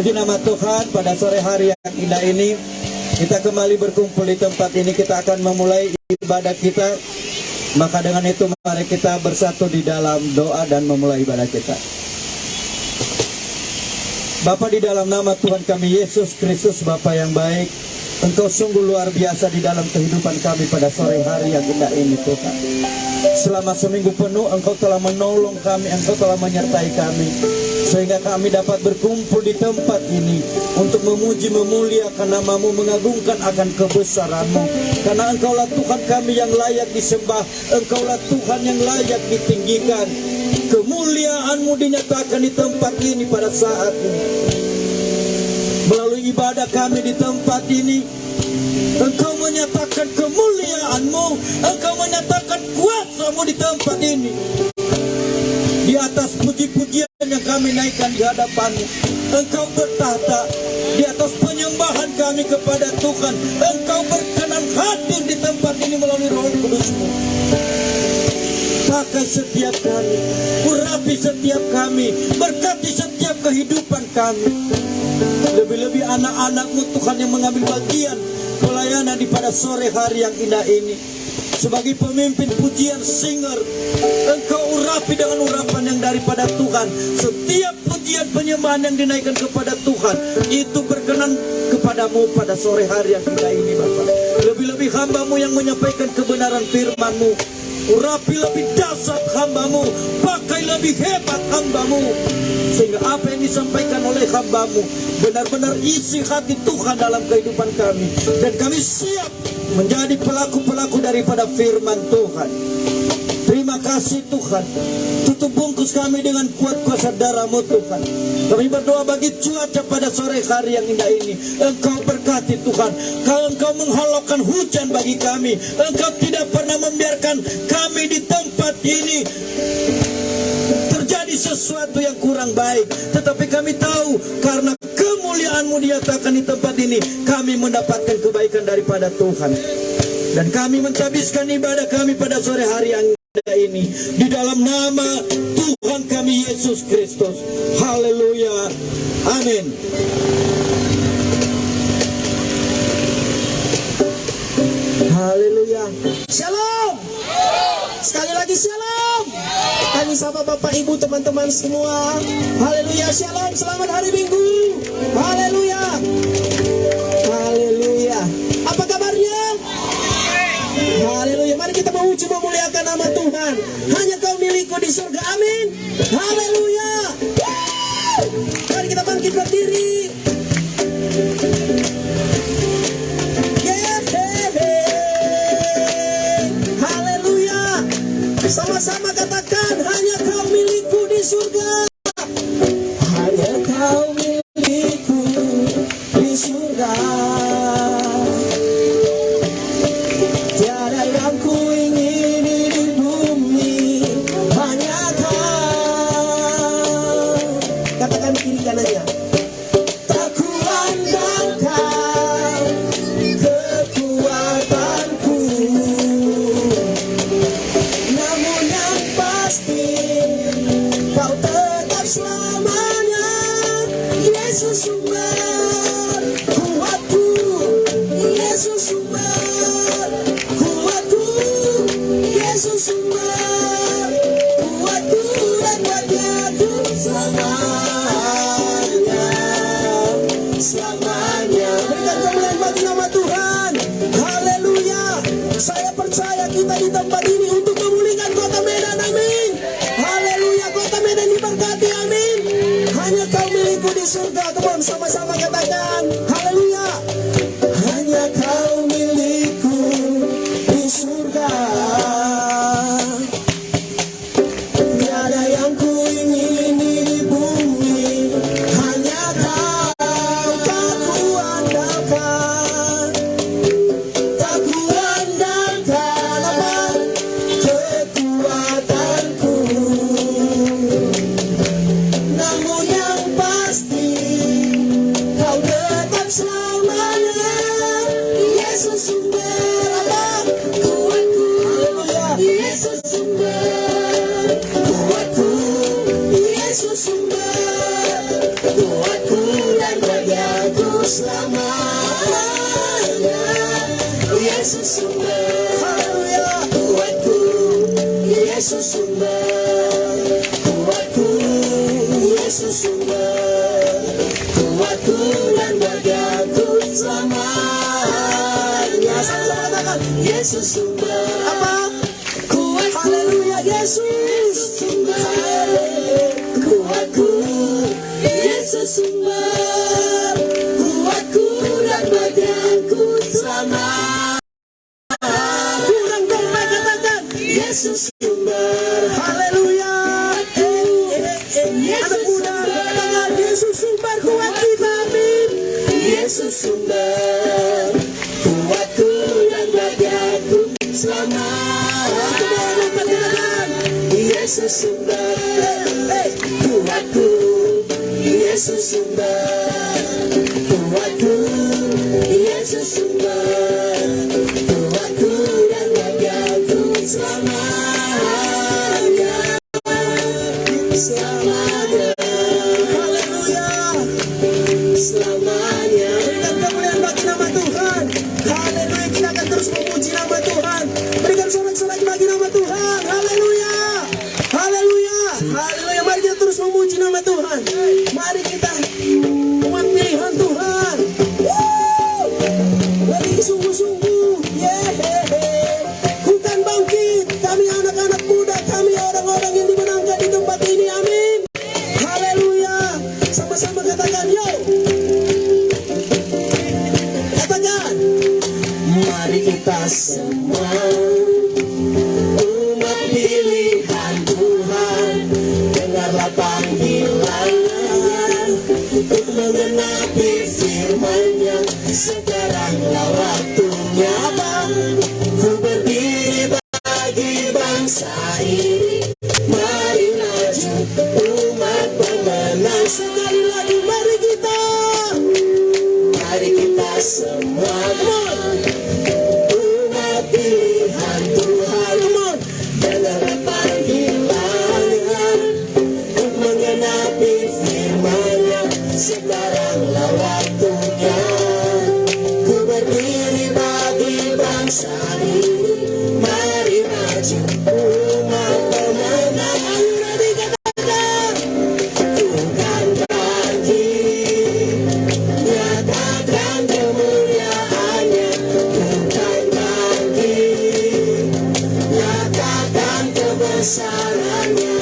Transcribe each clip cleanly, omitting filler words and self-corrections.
Puji nama Tuhan, pada sore hari yang indah ini kita kembali berkumpul di tempat ini. Kita akan memulai ibadah kita. Maka dengan itu mari kita bersatu di dalam doa dan memulai ibadah kita. Bapa, di dalam nama Tuhan kami Yesus Kristus, Bapa yang baik, Engkau sungguh luar biasa di dalam kehidupan kami pada sore hari yang indah ini Tuhan. Selama seminggu penuh Engkau telah menolong kami, Engkau telah menyertai kami, sehingga kami dapat berkumpul di tempat ini untuk memuji, memuliakan nama-Mu, mengagungkan akan kebesaran-Mu. Karena Engkaulah Tuhan kami yang layak disembah, Engkaulah Tuhan yang layak ditinggikan. Kemuliaan-Mu dinyatakan di tempat ini pada saat ini. Melalui ibadah kami di tempat ini, Engkau menyatakan kemuliaan-Mu, Engkau menyatakan kuasa-Mu di tempat ini. Di atas puji-pujian yang kami naikkan di hadapan-Mu, Engkau bertahta. Di atas penyembahan kami kepada Tuhan, Engkau berkenan hadir di tempat ini melalui Roh Kudus-Mu. Pakai setiap kami, urapi setiap kami, berkati setiap kehidupan kami. Lebih-lebih anak-anak-Mu Tuhan yang mengambil bagian pelayanan di pada sore hari yang indah ini. Sebagai pemimpin pujian singer, Engkau urapi dengan urapan yang daripada Tuhan. Setiap pujian penyembahan yang dinaikkan kepada Tuhan, itu berkenan kepadamu pada sore hari yang indah ini Bapa. Lebih-lebih hamba-Mu yang menyampaikan kebenaran firman-Mu. Urapi lebih dahsyat hamba-Mu, pakai lebih hebat hamba-Mu, sehingga apa yang disampaikan oleh hamba-Mu benar-benar isi hati Tuhan dalam kehidupan kami. Dan kami siap menjadi pelaku-pelaku daripada firman Tuhan. Terima kasih Tuhan. Tutup bungkus kami dengan kuat kuasa darah-Mu Tuhan. Kami berdoa bagi cuaca pada sore hari yang indah ini. Engkau berkati Tuhan. Kalau Engkau menghalaukan hujan bagi kami, Engkau tidak pernah membiarkan kami di tempat ini terjadi sesuatu yang kurang baik. Tetapi kami tahu karena kemuliaan-Mu dinyatakan di tempat ini, kami mendapatkan kebaikan daripada Tuhan. Dan kami mentabiskan ibadah kami pada sore hari yang ini di dalam nama Tuhan kami Yesus Kristus. Haleluya. Amin. Haleluya. Shalom. Sekali lagi shalom. Kami sapa Bapak Ibu teman-teman semua. Haleluya. Shalom. Selamat hari Minggu. Haleluya. Haleluya. Apa kabarnya? Haleluya. Mari kita memuji memuliakan nama Tuhan. Hanya Kau milikku di surga. Amin. Haleluya. Mari kita bangkit berdiri. Haleluya. Sama-sama katakan, hanya Kau milikku di surga. Hanya Kau milikku di surga. Surga, teman sama-sama katakan haleluya. Hanya Kau milikku di surga. Tiada yang ku ingini di bumi. Hanya Kau tak ku andalkan. Tak ku andalkan apa kekuatanku. Namun yang pasti Kau tetap selamanya. selamanya. Yesus sumber kuatku, Yesus sumber kuatku, Yesus sumber kuatku dan bagianku selamanya. Sama-sama katakan, Yesus sumber apa? Kuatku. Haleluya, Yesus sumber kuatku, Yesus sumber kuatku dan bagianku selamanya. Kurang domba katakan, Yesus sumber. Haleluya. Anak muda katakan, Yesus sumber kuat kita, amin. Yesus sumber kuatku dan bagianku selamanya. Yesus sumber kuatku, Yesus sumber kuatku, Yesus sumber kuatku dan bagianku selamanya. Selamanya. Haleluya. Selamanya. Berikan kemuliaan bagi nama Tuhan. Haleluya. Kita akan terus memuji nama Tuhan. Berikan sorak-sorai bagi nama Tuhan. Haleluya. Haleluya. Haleluya. Mari kita terus memuji nama Tuhan. Mari kita umat pilihan Tuhan. Mari sungguh-sungguh. Bukan bangkit. Kami anak-anak muda. Kami orang-orang yang dimenangkan di tempat ini. Amin. Haleluya. Sama-sama katakan, yo. Katakan. Mari kita semua umat pilihan Tuhan, dengarlah panggilannya untuk mengenapi firman-Nya. Sekaranglah waktunya, ku berdiri bagi bangsa ini. Mari maju umat pemenang. Sekali lagi mari kita semua umat pilihan Tuhan, dengarlah panggilannya untuk mengenapi firman-Nya. Sekaranglah waktunya, ku berdiri bagi bangsa ini. Mari maju umat pemenang. Ayo ready katakan, bukan bangkit, nyatakan kemuliaan-Nya. Bukan bangkit, nyatakan kebesaran-Nya.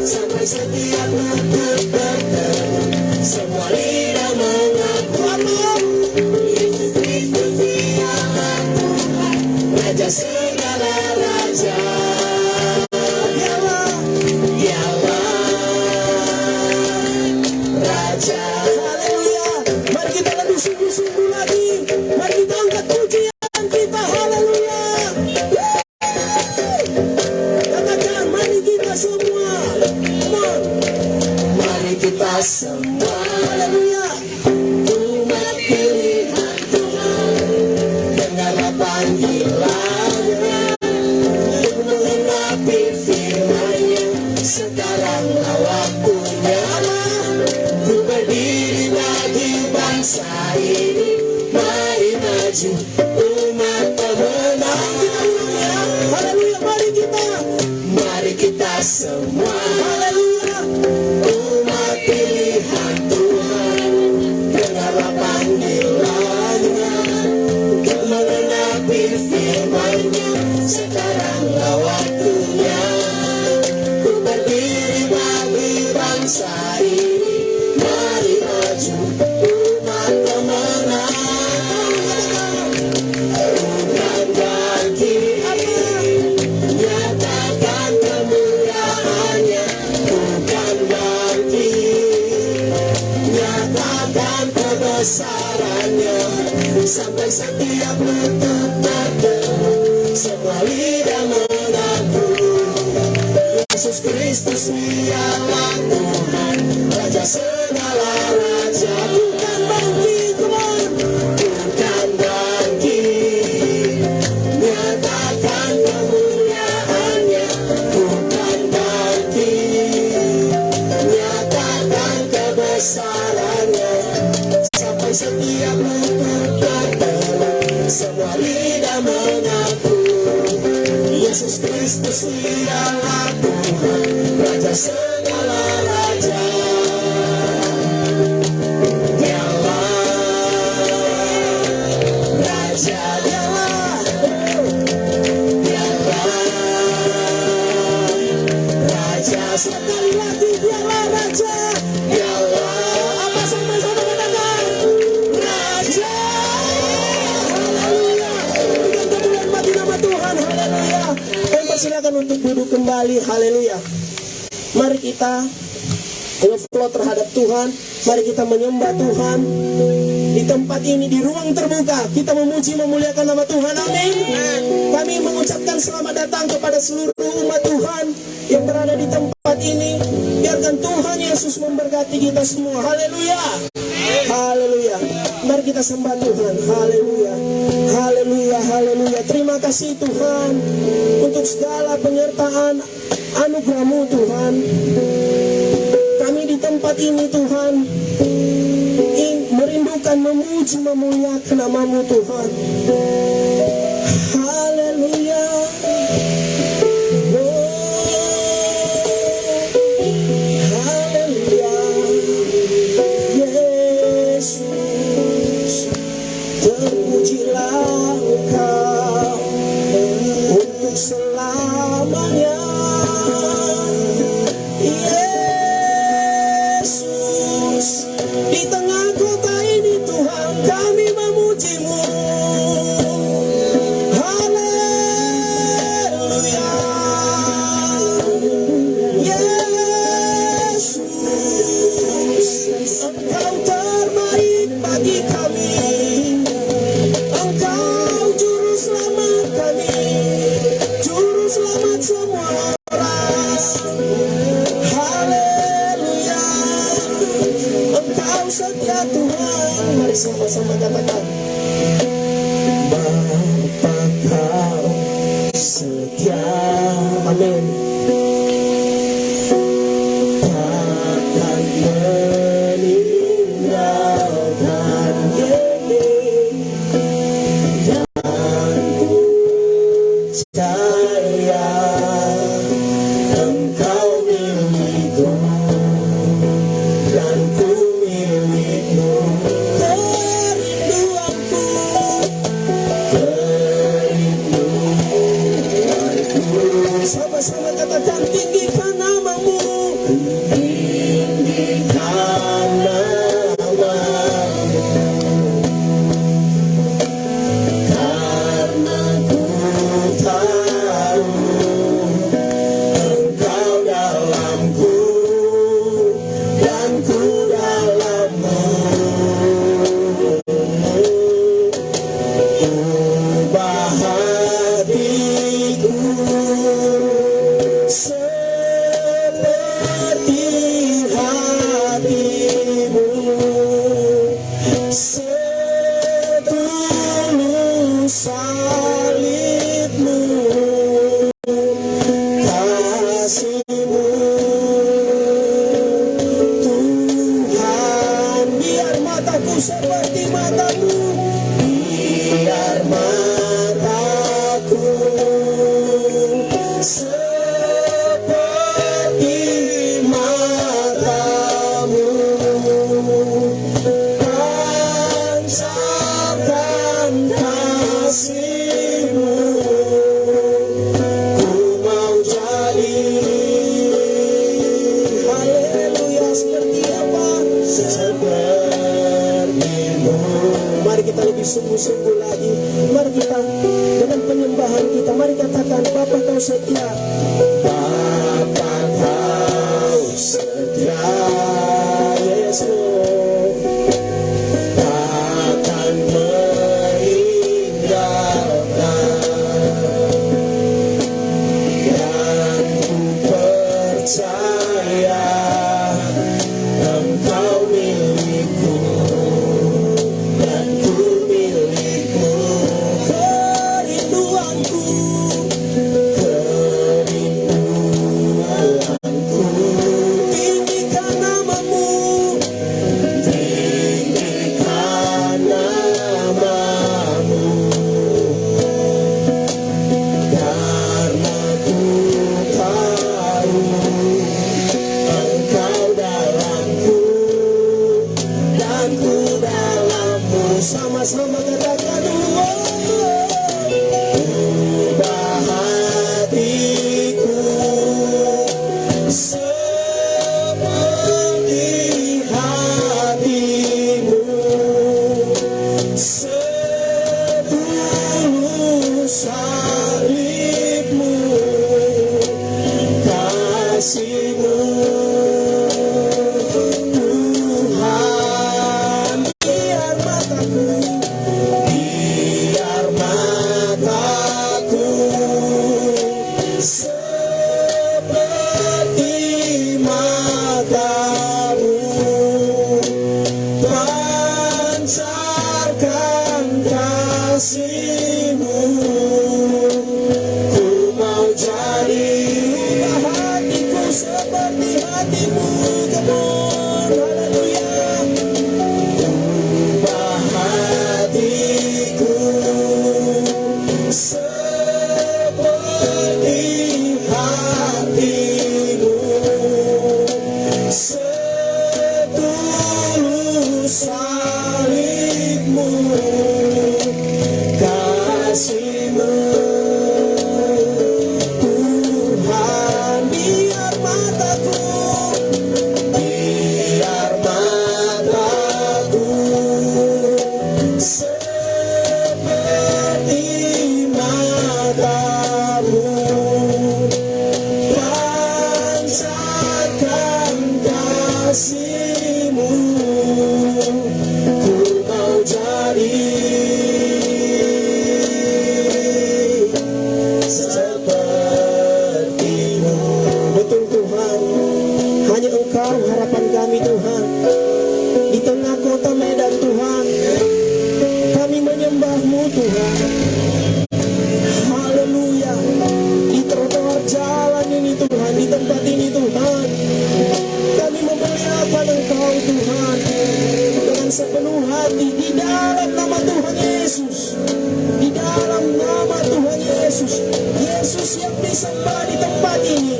Sampai setiap lutut berteru, semua lidah mengaku Yesus Kristus dialah Tuhan, Raja segala raja. Dialah Raja. Haleluya. Mari kita lebih sungguh-sungguh lagi. Mari kita angkat pujian kita. Haleluya. Katakan, mari kita semua. Come on. Mari kita semua. Haleluya. Umat pilihan Tuhan, dengarlah panggilannya untuk mengenapi firman-Nya. Sekaranglah waktunya, ku berdiri bagi bangsa ini. Mari maju umat pemenang. Kita ulang ya. Haleluya. Mari kita semua. Haleluya. Umat pilihan Tuhan, dengarlah panggilannya untuk mengenapi firman-Nya. Sekaranglah waktunya, ku berdiri bagi bangsa ini. Mari maju umat pemenang. Bukan bangkit, nyatakan kemuliaan-Nya. Bukan bangkit, nyatakan kebesaran-Nya. Sampai setiap lutut berteru, semua lidah mengaku Yesus Kristus dialah Tuhan, Raja segala raja. Bukan bangkit, bukan bangkit, nyatakan kemuliaan-Nya. Bukan bangkit, nyatakan kebesaran-Nya. Sampai Engkau setia memperkatakan, semua lidah mengaku Yesus Kristus dialah Tuhan, Raja segala raja. Sekali lagi dialah Raja, dialah apa sama-sama katakan Raja. Haleluya. Berikan kemuliaan bagi nama Tuhan. Haleluya. Kami persilakan untuk duduk kembali. Haleluya. Mari kita ngeflow terhadap Tuhan. Mari kita menyembah Tuhan di tempat ini, di ruang terbuka. Kita memuji memuliakan nama Tuhan. Amin. Kami mengucapkan selamat datang kepada seluruh umat Tuhan yang berada di tempat ini. Biarkan Tuhan Yesus memberkati kita semua. Haleluya. Haleluya. Mari kita sembah Tuhan. Haleluya. Haleluya. Haleluya. Terima kasih Tuhan untuk segala penyertaan anugerah-Mu Tuhan. Kami di tempat ini Tuhan merindukan memuji memuliakan nama-Mu Tuhan. Haleluya. Terpujilah Engkau untuk selamanya, Yesus. Di tengah kota ini Tuhan kami memuji-Mu. Haleluya. Yesus, Engkau terbaik bagi kami. Selamat semua orang. Haleluya. Engkau setia Tuhan. Mari sama-sama katakan, Bapa Kau setia. Amin. Takkan meninggalkan dan ku percaya Engkau milikku dan ku milikmu. Kerinduanku sama-sama katakan, tinggikan nama-Mu. Tinggikan nama-Mu, karena ku tahu Engkau dalamku dan ku dalam-Mu. Ubah hatiku seperti hati-Mu, setulus salib-Mu, kasih-Mu Tuhan. Biar mataku seperti mata-Mu, biar mataku seperti mata-Mu, pancarkan kasih-Mu. Ku mau jadi, haleluya, seperti apa? Seperti-Mu. Mari kita lebih sungguh-sungguh lagi. Mari kita dengan penyembahan kita, mari katakan, Bapa Kau setia. Bapa Kau setia, Yesus. Takkan meninggalkan dan ku percaya Engkau milikku dan ku milikmu. Kerinduanku Sama-sama katakan ubah hatiku seperti hatimu, setulus salibmu, kasihmu Tuhan. Biar mataku seperti matamu, pancarkan kasihmu. Ku mau jadi hatiku seperti hatimu. Come on, haleluya. Ubah hatiku seperti hatimu, setulus salibmu, kasihmu Tuhan. Biar mataku seperti matamu, pancarkan kasihmu. Ku mau jadi sepertimu. Betul Tuhan, hanya Engkau harapan kami Tuhan. Di tengah kota Medan Tuhan, kami menyembah-Mu Tuhan. Haleluya. Di trotoar jalan ini Tuhan, di tempat ini Tuhan, kami memuliakan Engkau Tuhan dengan sepenuh hati di dalam nama Tuhan Yesus. Di dalam nama Tuhan Yesus, Yesus yang disembah di tempat ini,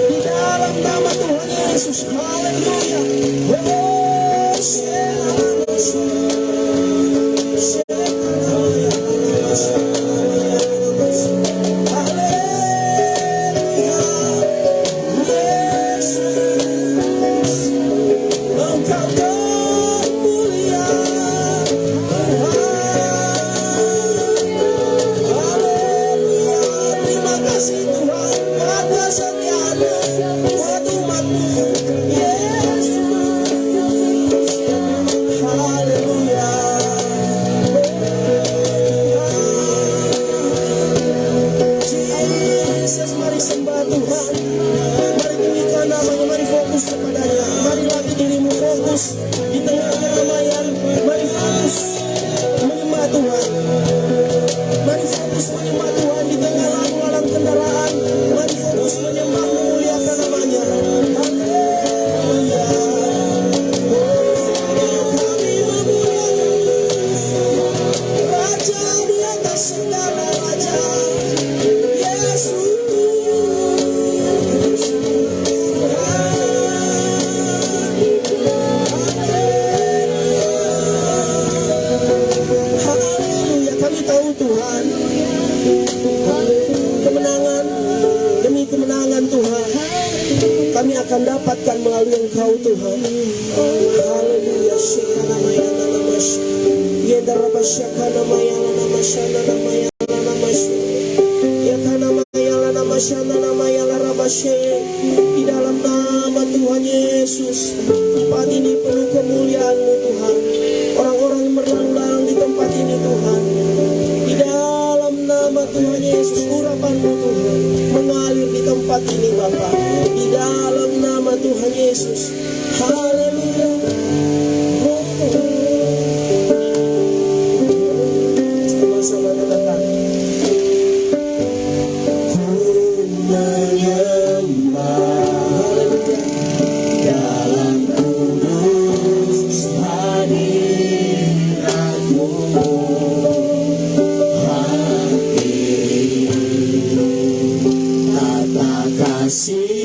di dalam nama Tuhan Yesus. Haleluya. Di tengah keramaian, mari fokus menyembah Tuhan. Mari fokus menyembah Tuhan di tengah lalu-lalang kendaraan. Mari fokus menyembah, memuliakan namanya. Haleluya. Kami memuliakan Raja di atas segala raja, Yesus. Tuhan, kemenangan demi kemenangan Tuhan kami akan dapatkan melalui Engkau Tuhan. Haleluya. Di dalam nama Tuhan Yesus, tempat ini penuh kemuliaan-Mu Tuhan. Orang-orang yang berlalu-lalang di tempat ini Tuhan, di dalam nama Tuhan Yesus, urapan-Mu Tuhan mengalir di tempat ini Bapa. Di dalam nama Tuhan Yesus. Haleluya. Sama-sama katakan, ku menyembah dalam kudus hadirat-Mu. Kasih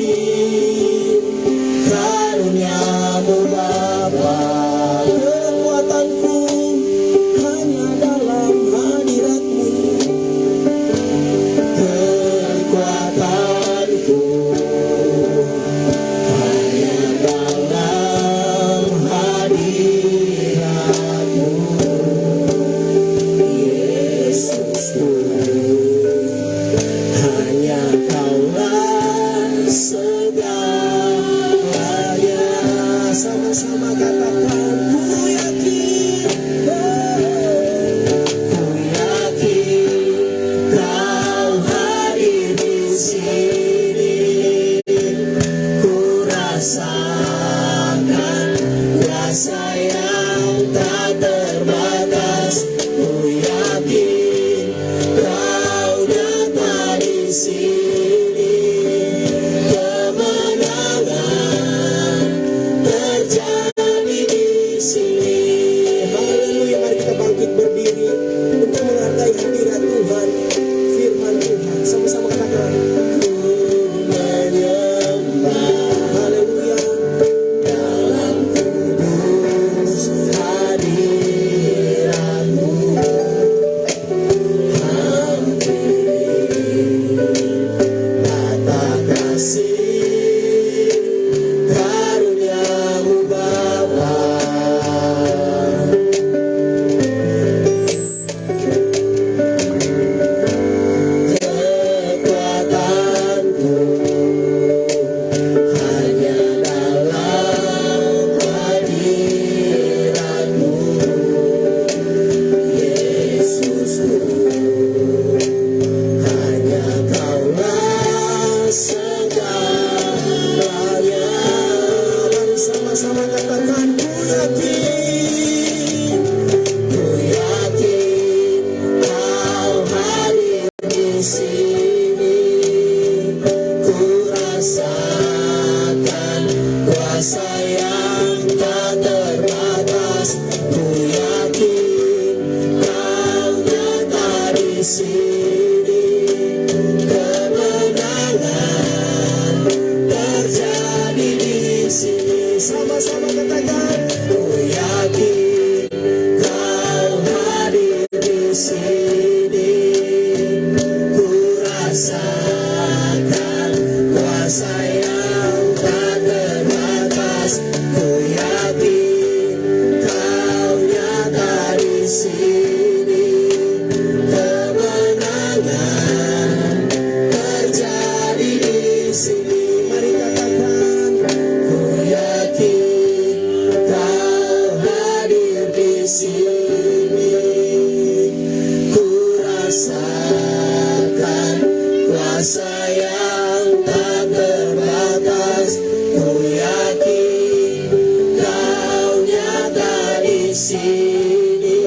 sini,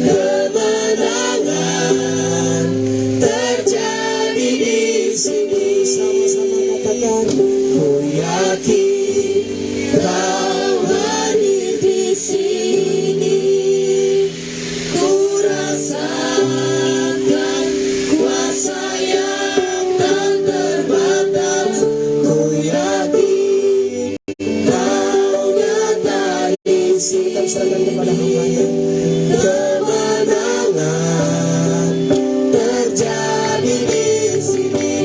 kemenangan terjadi di sini. Sama-sama katakan, ku yakin Kau hadir di sini. Ku rasakan kuasa yang tak terbatas. Ku yakin Kau nyata di sini. Kita serahkan kepada Hamba-Nya. Kemenangan terjadi di sini.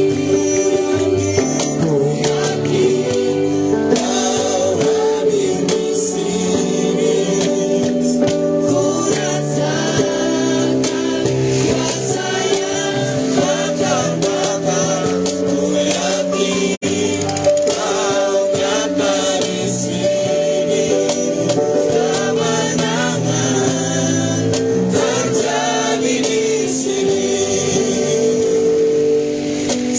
Ku yakin Kau hadir di sini. Ku rasakan kuasa yang tak terbatas. Ku yakin Kau nyata di sini. Kemenangan terjadi di sini.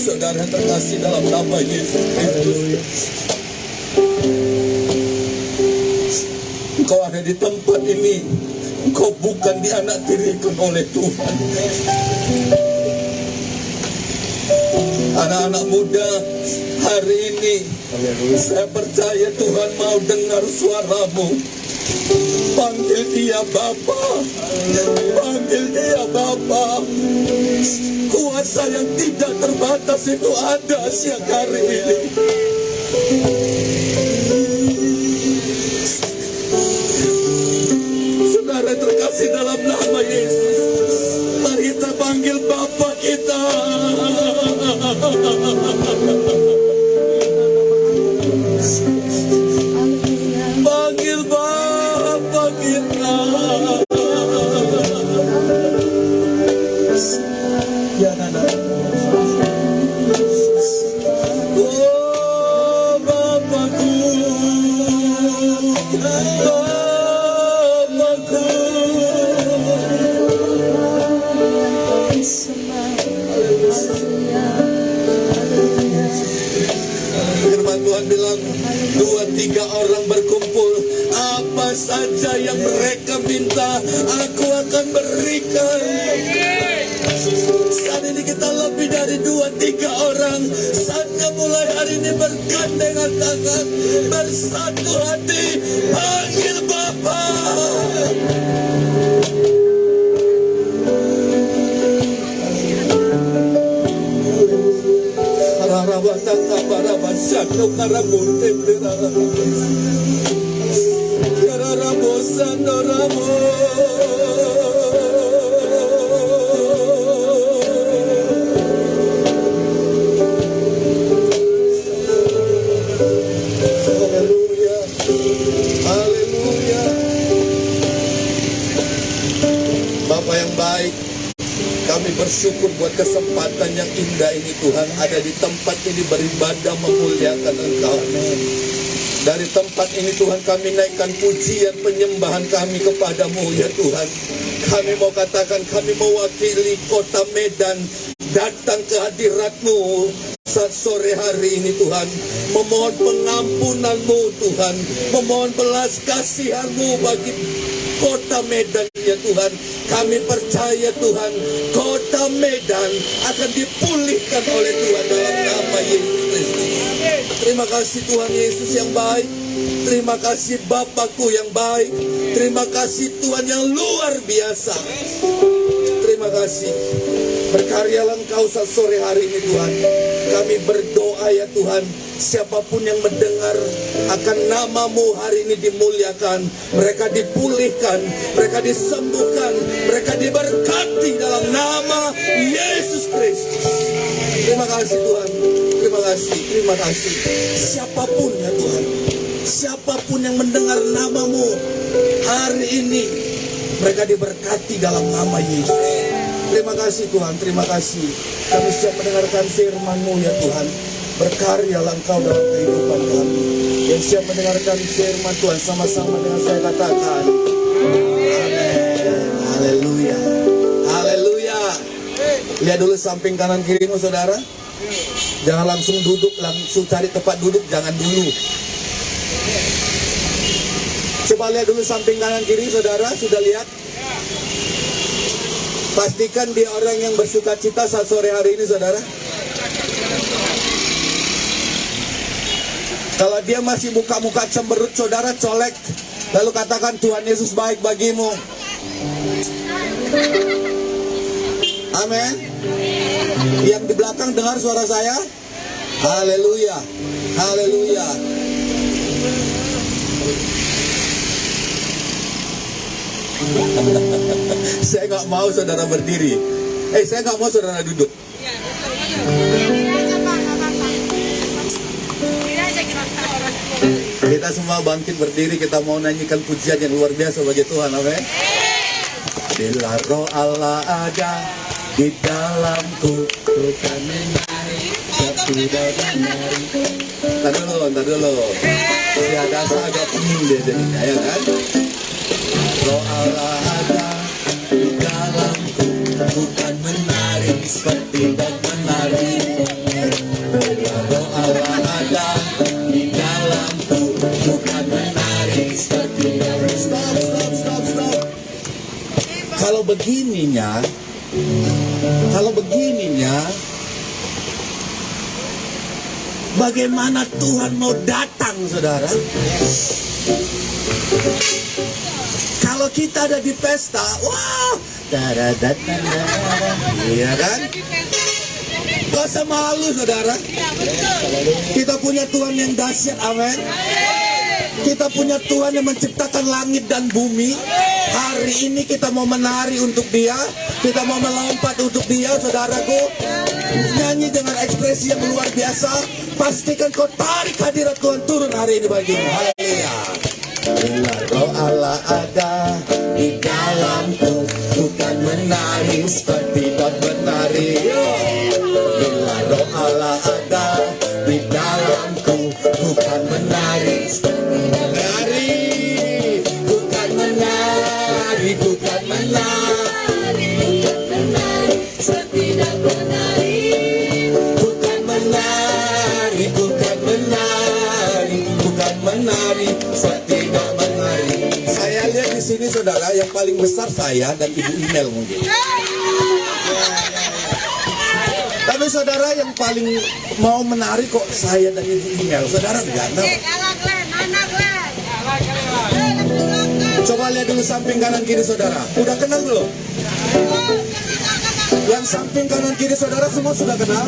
Saudara terkasih dalam nama Yesus Kristus, Engkau ada di tempat ini. Engkau bukan dianaktirikan oleh Tuhan. Anak-anak muda hari ini, saya percaya Tuhan mau dengar suaramu. Panggil dia Bapa, panggil dia Bapa. Kuasa yang tidak terbatas itu ada siang hari ini. Saudara terkasih dalam nama Yesus, mari kita panggil Bapa kita. Panggil Bapa kita. Ya Nana. Oh Bapakku, Bapakku. Firman Tuhan bilang, 2-3 orang berkumpul, apa saja yang mereka minta, aku akan berikan. Saat ini kita lebih dari 2-3 orang. Saatnya mulai hari ini bergandengan tangan, bersatu hati, panggil Bapa. Haleluya, haleluya. Bapak yang baik, kami bersyukur buat kesempatan yang indah ini Tuhan, ada di tempat ini beribadah memuliakan Engkau. Dari tempat ini Tuhan kami naikkan pujian penyembahan kami kepadamu ya Tuhan. Kami mau katakan kami mewakili kota Medan datang ke hadirat-Mu saat sore hari ini Tuhan. Memohon pengampunan-Mu Tuhan, memohon belas kasihan-Mu bagi kota Medan ya Tuhan. Kami percaya Tuhan, kota Medan akan dipulihkan oleh Tuhan dalam nama Yesus Kristus. Terima kasih Tuhan Yesus yang baik. Terima kasih Bapakku yang baik. Terima kasih Tuhan yang luar biasa. Terima kasih. Berkaryalah Engkau saat sore hari ini Tuhan. Kami berdoa ya Tuhan, siapapun yang mendengar akan nama-Mu hari ini dimuliakan. Mereka dipulihkan, mereka disembuhkan, mereka diberkati dalam nama Yesus Kristus. Terima kasih Tuhan. Terima kasih, terima kasih. Siapapun ya Tuhan, siapapun yang mendengar nama-Mu hari ini, mereka diberkati dalam nama Yesus. Terima kasih Tuhan, terima kasih. Kami siap mendengarkan firman-Mu ya Tuhan. Berkaryalah Engkau dalam kehidupan kami. Yang siap mendengarkan firman Tuhan, sama-sama dengan saya katakan amin. Haleluya, haleluya. Lihat dulu samping kanan kirimu saudara. Jangan langsung duduk, langsung cari tempat duduk, jangan dulu. Coba lihat dulu samping kanan kiri, saudara. Sudah lihat? Pastikan dia orang yang bersuka cita saat sore hari ini, saudara. Kalau dia masih muka-muka cemberut, saudara, colek. Lalu katakan, Tuhan Yesus baik bagimu. Amin. Yang di belakang dengar suara saya? Haleluya. Haleluya. Saya nggak mau saudara berdiri. Saya nggak mau saudara duduk. Kita semua bangkit berdiri. Kita mau nyanyikan pujian yang luar biasa bagi Tuhan. Amin. Bila roh Allah ada di dalamku, bukan menari, tapi menari. Ntar dulu. Si Hadasa agak pening dia jadinya, ya kan? Roh Allah ada di dalamku, bukan menari seperti dan menari. Bila roh Allah ada di dalamku, bukan menari seperti dan menari. Stop. Kalau begininya, bagaimana Tuhan mau datang, saudara? Kalau kita ada di pesta, wah, iya kan? Gak usah malu, saudara. Kita punya Tuhan yang dahsyat, amin. Kita punya Tuhan yang menciptakan langit dan bumi. Hari ini kita mau menari untuk Dia. Kita mau melompat untuk Dia, saudaraku. Nyanyi dengan ekspresi yang luar biasa. Pastikan kau tarik hadirat Tuhan turun hari ini bagimu. Haleluya. Bila roh Allah ada di dalamku, bukan menari seperti dan menari. Bila roh Allah ada di dalamku, bukan menari seperti dan menari. Bukan menari, bukan menari, bukan menari seperti dan menari. Bukan menari, bukan menari, bukan menari seperti dan menari. Saya lihat di sini, saudara, yang paling besar saya dan Ibu Imel mungkin. Tapi saudara yang paling mau menari kok saya dan Ibu Imel. Saudara enggak tahu. Coba lihat dulu samping kanan kiri, saudara. Udah kenal belum? Yang samping kanan kiri, saudara, semua sudah kenal?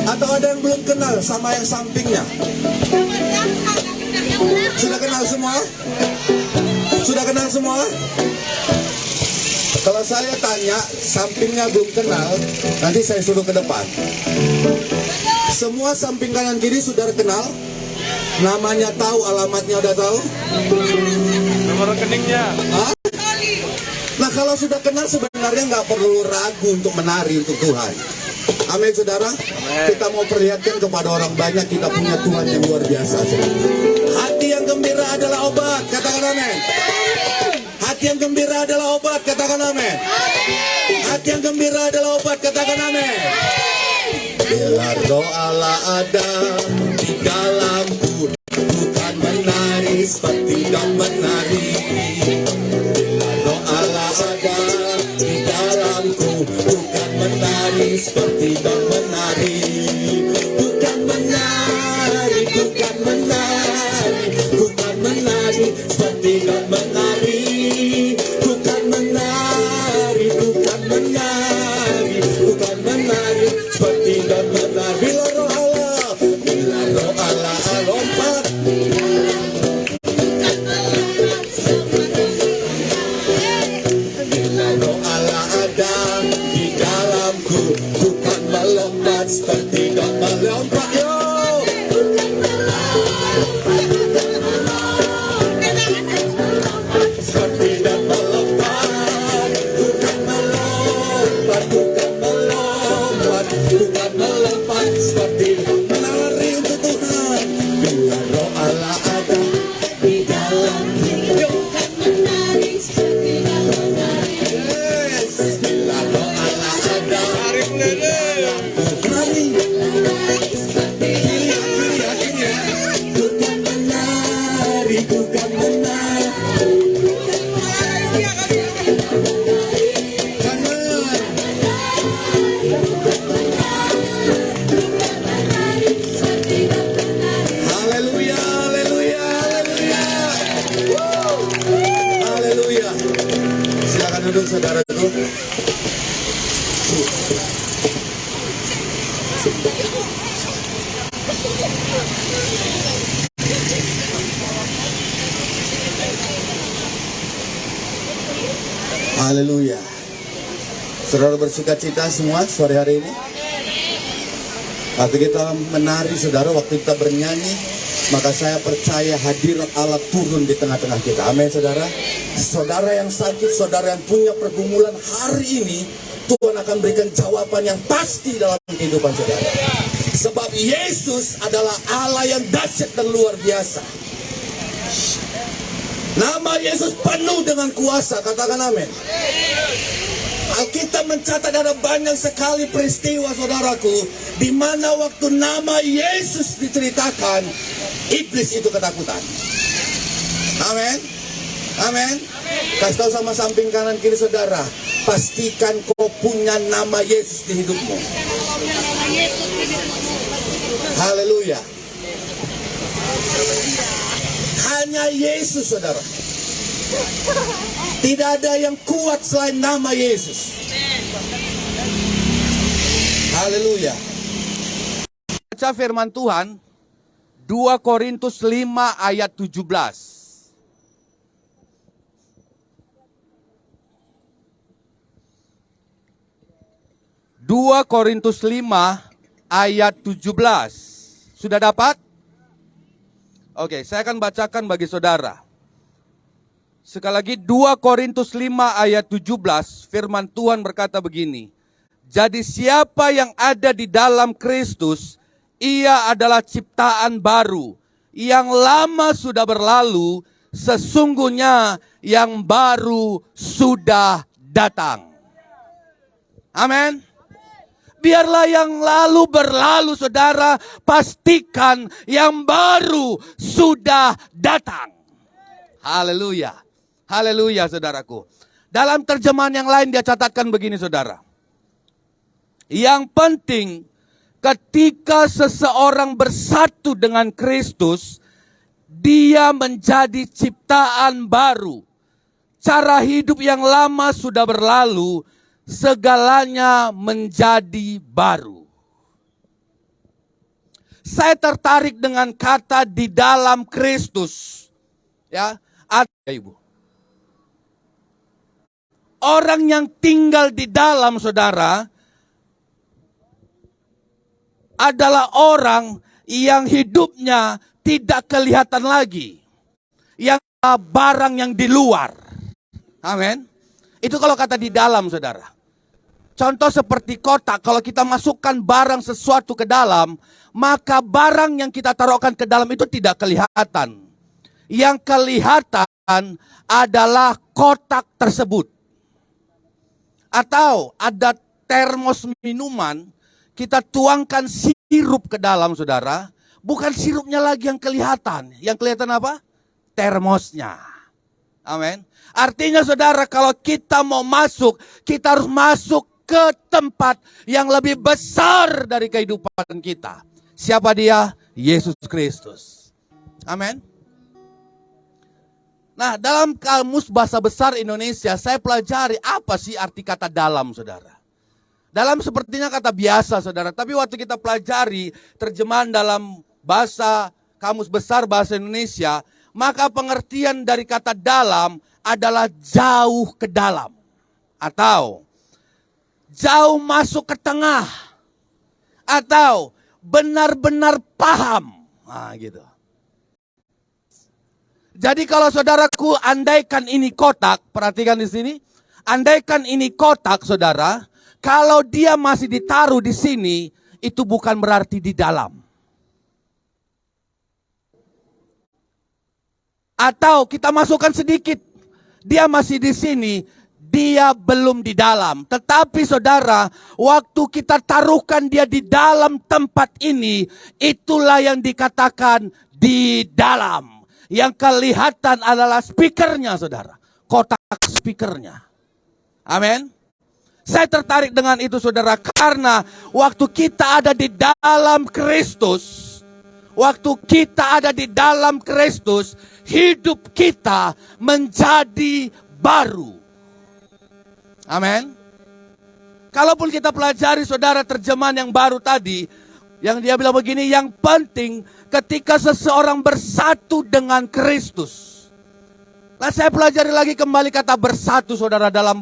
Atau ada yang belum kenal sama yang sampingnya? Sudah kenal semua? Sudah kenal semua? Kalau saya tanya, sampingnya belum kenal, nanti saya suruh ke depan. Semua samping kanan kiri sudah kenal? Namanya tahu, alamatnya udah tahu? Nomor rekeningnya. Hah? Nah, kalau sudah kenal sebenarnya nggak perlu ragu untuk menari untuk Tuhan. Amin, saudara. Kita mau perlihatkan kepada orang banyak kita punya Tuhan yang luar biasa. Hati yang gembira adalah obat. Katakan amin. Hati yang gembira adalah obat. Katakan amin. Hati yang gembira adalah obat. Katakan amin. Bila roh Allah ada di dalamku, bukan menari seperti dan menari. Bila roh Allah ada di dalamku, bukan menari seperti dan menari. Bukan menari, bukan menari, bukan menari seperti dan menari. Bukan menari, bukan menari, bukan menari seperti dan menari. Bila roh Allah duduk saudaraku. Haleluya. Saudara bersuka cita semua sore hari ini. Waktu kita menari saudara, waktu kita bernyanyi, maka saya percaya hadirat Allah turun di tengah-tengah kita. Amin saudara. Saudara yang sakit, saudara yang punya pergumulan hari ini, Tuhan akan berikan jawaban yang pasti dalam kehidupan saudara. Sebab Yesus adalah Allah yang dahsyat dan luar biasa. Nama Yesus penuh dengan kuasa, katakan amin. Alkitab mencatat ada banyak sekali peristiwa saudaraku, di mana waktu nama Yesus diceritakan, iblis itu ketakutan. Amin. Amin. Kasih tahu sama samping kanan kiri saudara, pastikan kau punya nama Yesus di hidupmu. Haleluya. Hanya Yesus saudara. Tidak ada yang kuat selain nama Yesus. Haleluya. Baca firman Tuhan 2 Korintus 5 ayat 17. 2 Korintus 5 ayat 17. Sudah dapat? Oke, saya akan bacakan bagi saudara. Sekali lagi 2 Korintus 5 ayat 17, firman Tuhan berkata begini. Jadi siapa yang ada di dalam Kristus, ia adalah ciptaan baru. Yang lama sudah berlalu, sesungguhnya yang baru sudah datang. Amin. Biarlah yang lalu berlalu saudara, pastikan yang baru sudah datang. Haleluya. Haleluya saudaraku. Dalam terjemahan yang lain dia catatkan begini saudara. Yang penting ketika seseorang bersatu dengan Kristus, dia menjadi ciptaan baru. Cara hidup yang lama sudah berlalu, segalanya menjadi baru. Saya tertarik dengan kata di dalam Kristus. Ya, ada Ibu. Orang yang tinggal di dalam saudara adalah orang yang hidupnya tidak kelihatan lagi. Yang barang yang di luar. Amin. Itu kalau kata di dalam saudara. Contoh seperti kotak, kalau kita masukkan barang sesuatu ke dalam, maka barang yang kita taruhkan ke dalam itu tidak kelihatan. Yang kelihatan adalah kotak tersebut. Atau ada termos minuman, kita tuangkan sirup ke dalam saudara, bukan sirupnya lagi yang kelihatan. Yang kelihatan apa? Termosnya. Amin. Artinya saudara, kalau kita mau masuk, kita harus masuk ke tempat yang lebih besar dari kehidupan kita. Siapa dia? Yesus Kristus. Amin. Nah, dalam kamus bahasa besar Indonesia, saya pelajari apa sih arti kata dalam, saudara. Dalam sepertinya kata biasa, saudara. Tapi waktu kita pelajari terjemahan dalam bahasa kamus besar bahasa Indonesia, maka pengertian dari kata dalam adalah jauh ke dalam. Atau jauh masuk ke tengah. Atau benar-benar paham. Nah, gitu. Jadi kalau saudaraku, andaikan ini kotak, perhatikan di sini. Andaikan ini kotak, saudara, kalau dia masih ditaruh di sini, itu bukan berarti di dalam. Atau kita masukkan sedikit, dia masih di sini, dia belum di dalam. Tetapi saudara, waktu kita taruhkan dia di dalam tempat ini, itulah yang dikatakan di dalam. Yang kelihatan adalah speakernya, saudara. Kotak speakernya. Amin. Saya tertarik dengan itu, saudara, karena waktu kita ada di dalam Kristus, waktu kita ada di dalam Kristus, hidup kita menjadi baru. Amin. Kalaupun kita pelajari saudara terjemahan yang baru tadi, yang dia bilang begini, yang penting ketika seseorang bersatu dengan Kristus. Nah, saya pelajari lagi kembali kata bersatu saudara dalam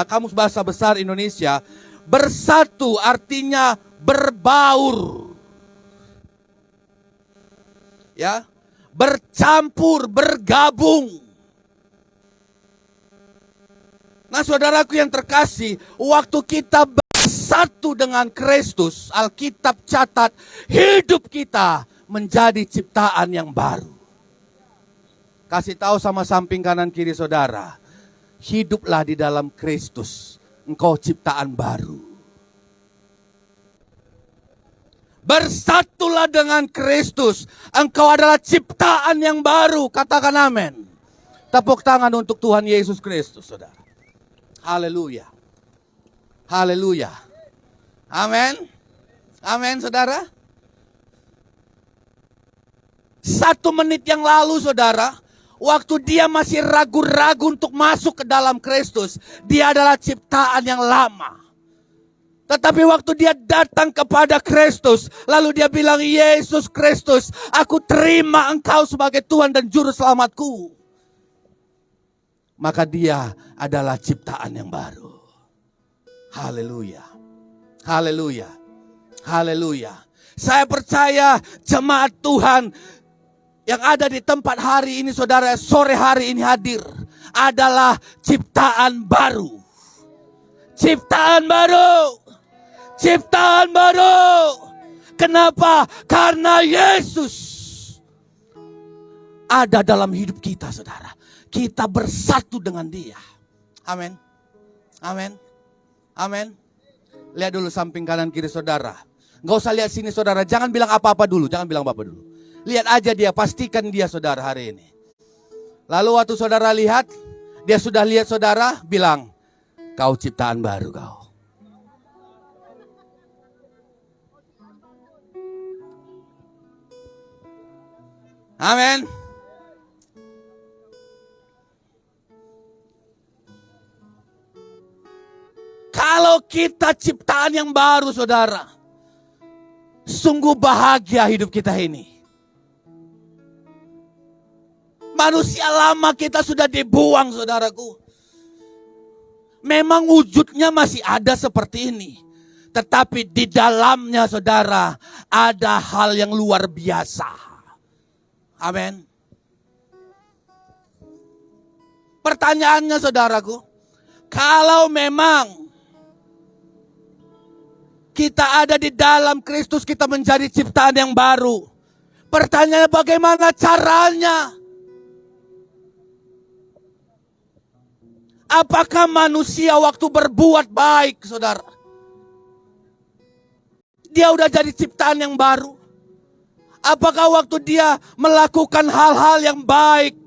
Kamus Bahasa Besar Indonesia. Bersatu artinya berbaur. Ya, bercampur, bergabung. Nah, saudaraku yang terkasih, waktu kita bersatu dengan Kristus, Alkitab catat, hidup kita menjadi ciptaan yang baru. Kasih tahu sama samping kanan kiri saudara, hiduplah di dalam Kristus, engkau ciptaan baru. Bersatulah dengan Kristus, engkau adalah ciptaan yang baru. Katakan amin. Tepuk tangan untuk Tuhan Yesus Kristus, saudara. Haleluya. Haleluya. Amin. Amin, saudara. 1 menit yang lalu, saudara, waktu dia masih ragu-ragu untuk masuk ke dalam Kristus, dia adalah ciptaan yang lama. Tetapi waktu dia datang kepada Kristus, lalu dia bilang, Yesus Kristus, aku terima engkau sebagai Tuhan dan Juru Selamatku. Maka dia adalah ciptaan yang baru. Haleluya. Haleluya. Haleluya. Saya percaya jemaat Tuhan yang ada di tempat hari ini, saudara, sore hari ini hadir, adalah ciptaan baru. Ciptaan baru. Ciptaan baru. Kenapa? Karena Yesus ada dalam hidup kita, saudara. Kita bersatu dengan Dia. Amin. Amin. Amin. Lihat dulu samping kanan kiri saudara. Gak usah lihat sini saudara. Jangan bilang apa-apa dulu. Jangan bilang apa-apa dulu. Lihat aja dia. Pastikan dia saudara hari ini. Lalu waktu saudara lihat. Dia sudah lihat saudara. Bilang. Kau ciptaan baru kau. Amin. Kalau kita ciptaan yang baru saudara, sungguh bahagia hidup kita ini. Manusia lama kita sudah dibuang saudaraku. Memang wujudnya masih ada seperti ini. Tetapi di dalamnya saudara, ada hal yang luar biasa. Amin. Pertanyaannya saudaraku, kalau memang kita ada di dalam Kristus, kita menjadi ciptaan yang baru. Pertanyaannya bagaimana caranya? Apakah manusia waktu berbuat baik, saudara? Dia udah jadi ciptaan yang baru? Apakah waktu dia melakukan hal-hal yang baik,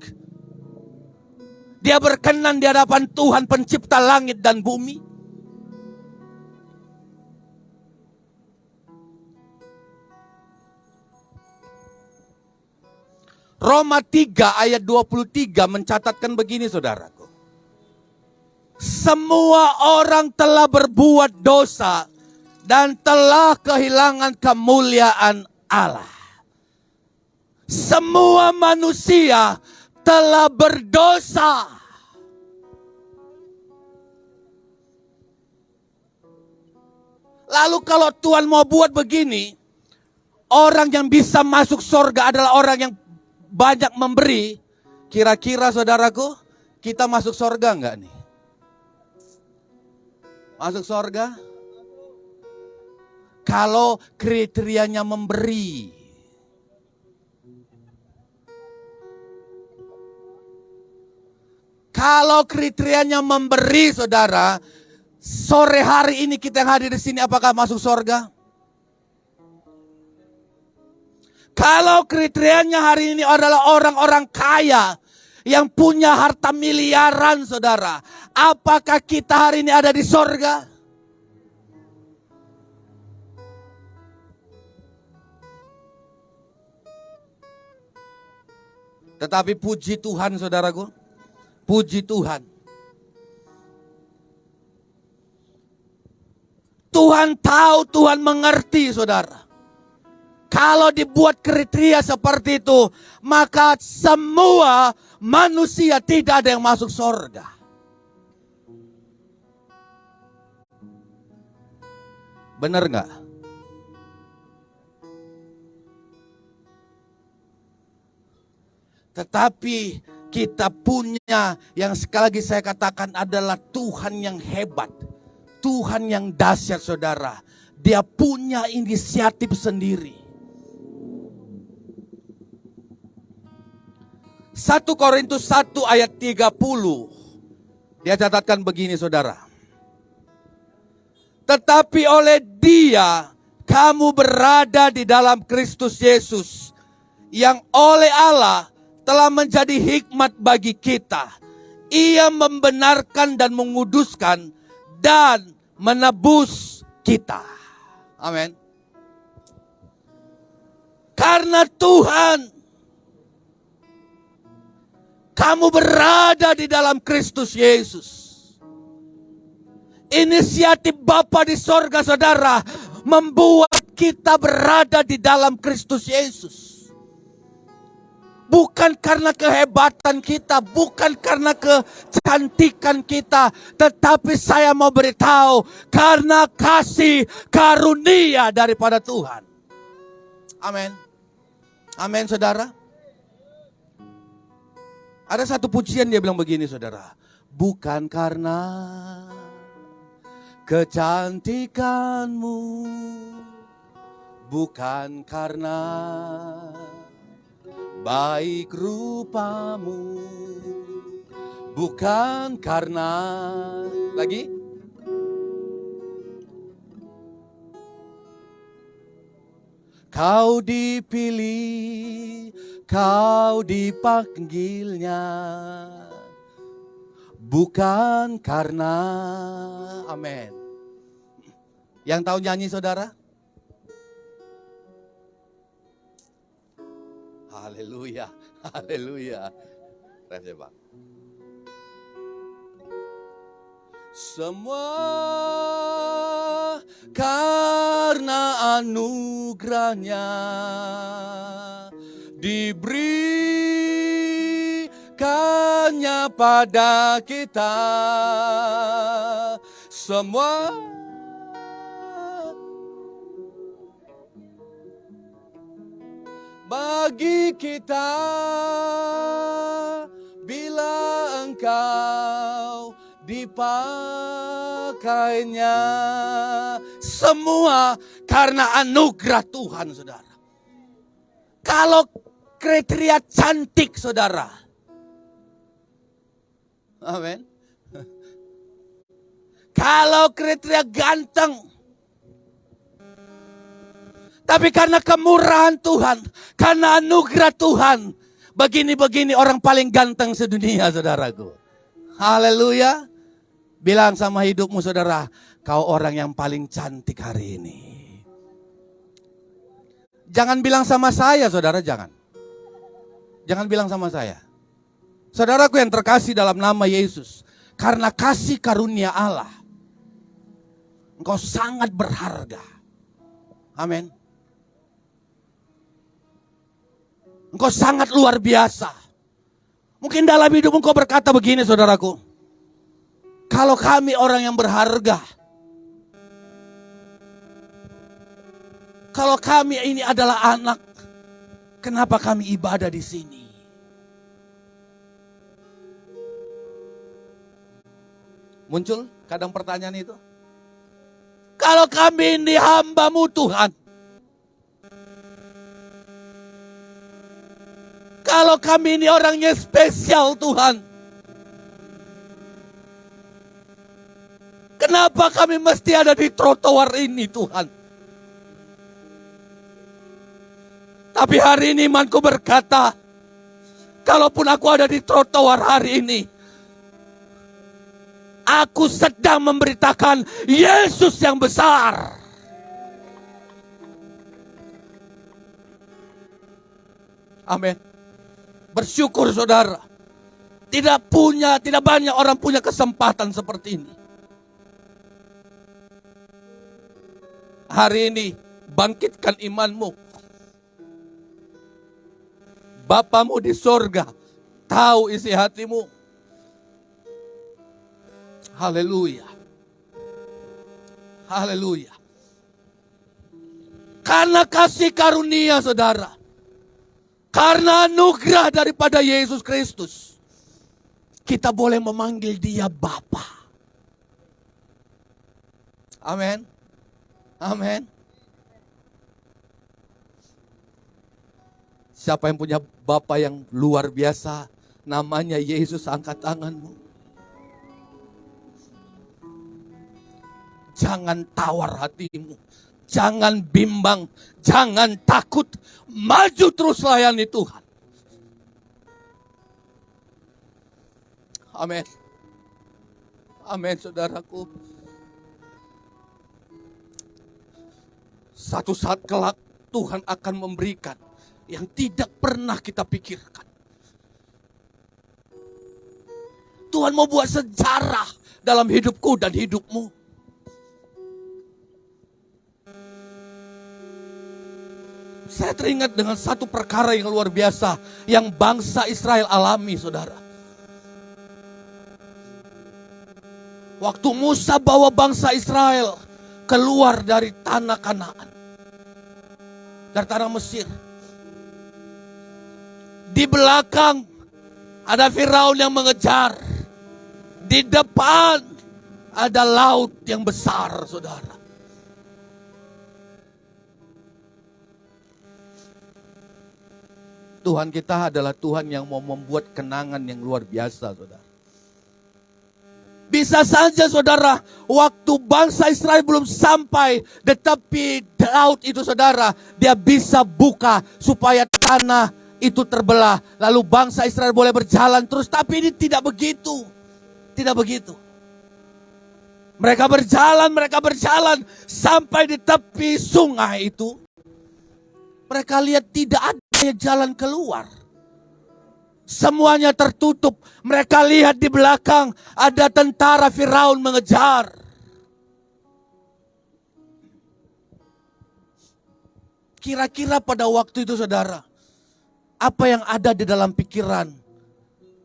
dia berkenan di hadapan Tuhan pencipta langit dan bumi? Roma 3 ayat 23 mencatatkan begini saudaraku. Semua orang telah berbuat dosa dan telah kehilangan kemuliaan Allah. Semua manusia telah berdosa. Lalu kalau Tuhan mau buat begini, orang yang bisa masuk surga adalah orang yang banyak memberi. Kira-kira saudaraku, kita masuk surga enggak nih? Masuk surga? Kalau kriterianya memberi. Kalau kriterianya memberi saudara, sore hari ini kita yang hadir di sini apakah masuk surga? Kalau kriterianya hari ini adalah orang-orang kaya yang punya harta miliaran saudara, apakah kita hari ini ada di sorga? Tetapi puji Tuhan saudaraku, puji Tuhan. Tuhan tahu, Tuhan mengerti, saudara. Kalau dibuat kriteria seperti itu, maka semua manusia tidak ada yang masuk surga. Benar nggak? Tetapi kita punya yang sekali lagi saya katakan adalah Tuhan yang hebat. Tuhan yang dahsyat, saudara. Dia punya inisiatif sendiri. 1 Korintus 1 ayat 30. Dia catatkan begini, saudara. Tetapi oleh Dia kamu berada di dalam Kristus Yesus, yang oleh Allah telah menjadi hikmat bagi kita. Ia membenarkan dan menguduskan dan menebus kita. Amin. Karena Tuhan, kamu berada di dalam Kristus Yesus. Inisiatif Bapa di sorga, saudara, membuat kita berada di dalam Kristus Yesus. Bukan karena kehebatan kita, bukan karena kecantikan kita, tetapi saya mau beritahu karena kasih karunia daripada Tuhan. Amin. Amin, saudara. Ada satu pujian dia bilang begini, saudara. Bukan karena kecantikanmu, bukan karena baik rupamu, bukan karena lagi kau dipilih, kau dipanggilnya, bukan karena, amin. Yang tahu nyanyi, saudara? Haleluya, haleluya. Ref ya, Pak. Semua karena anugerahnya diberikannya pada kita. Semua bagi kita bila engkau dipakainya. Semua karena anugerah Tuhan, saudara. Kalau kriteria cantik, saudara, amin. Kalau kriteria ganteng, tapi karena kemurahan Tuhan, karena anugerah Tuhan, begini-begini orang paling ganteng sedunia, saudaraku. Haleluya. Bilang sama hidupmu, saudara, kau orang yang paling cantik hari ini. Jangan bilang sama saya, saudara, jangan. Jangan bilang sama saya. Saudaraku yang terkasih dalam nama Yesus, karena kasih karunia Allah, engkau sangat berharga. Amin. Engkau sangat luar biasa. Mungkin dalam hidupmu engkau berkata begini, saudaraku. Kalau kami orang yang berharga, kalau kami ini adalah anak, kenapa kami ibadah di sini? Muncul kadang pertanyaan itu. Kalau kami ini hamba-Mu Tuhan, kalau kami ini orangnya spesial Tuhan, kenapa kami mesti ada di trotoar ini Tuhan? Tapi hari ini imanku berkata, kalaupun aku ada di trotoar hari ini, aku sedang memberitakan Yesus yang besar. Amin. Bersyukur, saudara. Tidak banyak orang punya kesempatan seperti ini. Hari ini bangkitkan imanmu. Bapamu di sorga tahu isi hatimu. Haleluya. Haleluya. Karena kasih karunia saudara, karena anugerah daripada Yesus Kristus, kita boleh memanggil dia Bapa. Amin. Amin. Siapa yang punya Bapa yang luar biasa, namanya Yesus, angkat tanganmu. Jangan tawar hatimu, jangan bimbang, jangan takut, maju terus layani Tuhan. Amin. Amin saudaraku. Satu saat kelak Tuhan akan memberikan yang tidak pernah kita pikirkan. Tuhan mau buat sejarah dalam hidupku dan hidupmu. Saya teringat dengan satu perkara yang luar biasa yang bangsa Israel alami, saudara. Waktu Musa bawa bangsa Israel keluar dari tanah Kanaan, dari tanah Mesir. Di belakang ada Firaun yang mengejar. Di depan ada laut yang besar, saudara. Tuhan kita adalah Tuhan yang mau membuat kenangan yang luar biasa, saudara. Bisa saja saudara, waktu bangsa Israel belum sampai di tepi laut itu saudara, dia bisa buka supaya tanah itu terbelah. Lalu bangsa Israel boleh berjalan terus, tapi ini tidak begitu. Tidak begitu. Mereka berjalan sampai di tepi sungai itu. Mereka lihat tidak ada jalan keluar. Semuanya tertutup. Mereka lihat di belakang ada tentara Firaun mengejar. Kira-kira pada waktu itu saudara, apa yang ada di dalam pikiran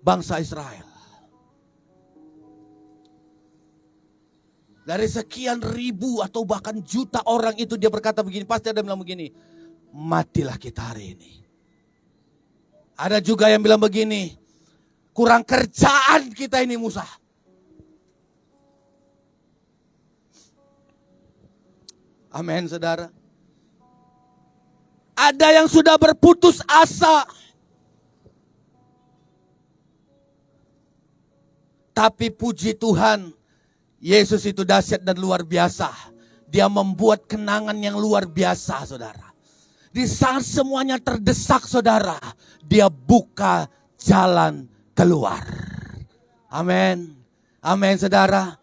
bangsa Israel? Dari sekian ribu atau bahkan juta orang itu dia berkata begini, pasti ada yang bilang begini, matilah kita hari ini. Ada juga yang bilang begini, kurang kerjaan kita ini Musa. Amin saudara. Ada yang sudah berputus asa. Tapi puji Tuhan, Yesus itu dahsyat dan luar biasa. Dia membuat kenangan yang luar biasa saudara. Di saat semuanya terdesak saudara, dia buka jalan keluar. Amin. Amin saudara.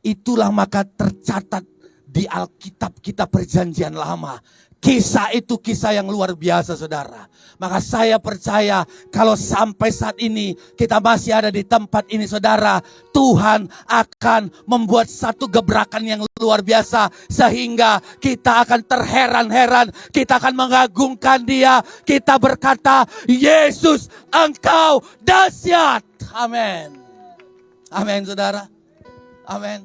Itulah maka tercatat di Alkitab kita perjanjian lama. Kisah itu kisah yang luar biasa saudara. Maka saya percaya kalau sampai saat ini kita masih ada di tempat ini saudara, Tuhan akan membuat satu gebrakan yang luar biasa. Sehingga kita akan terheran-heran, kita akan mengagungkan Dia. Kita berkata, Yesus Engkau dahsyat. Amin. Amin saudara. Amin.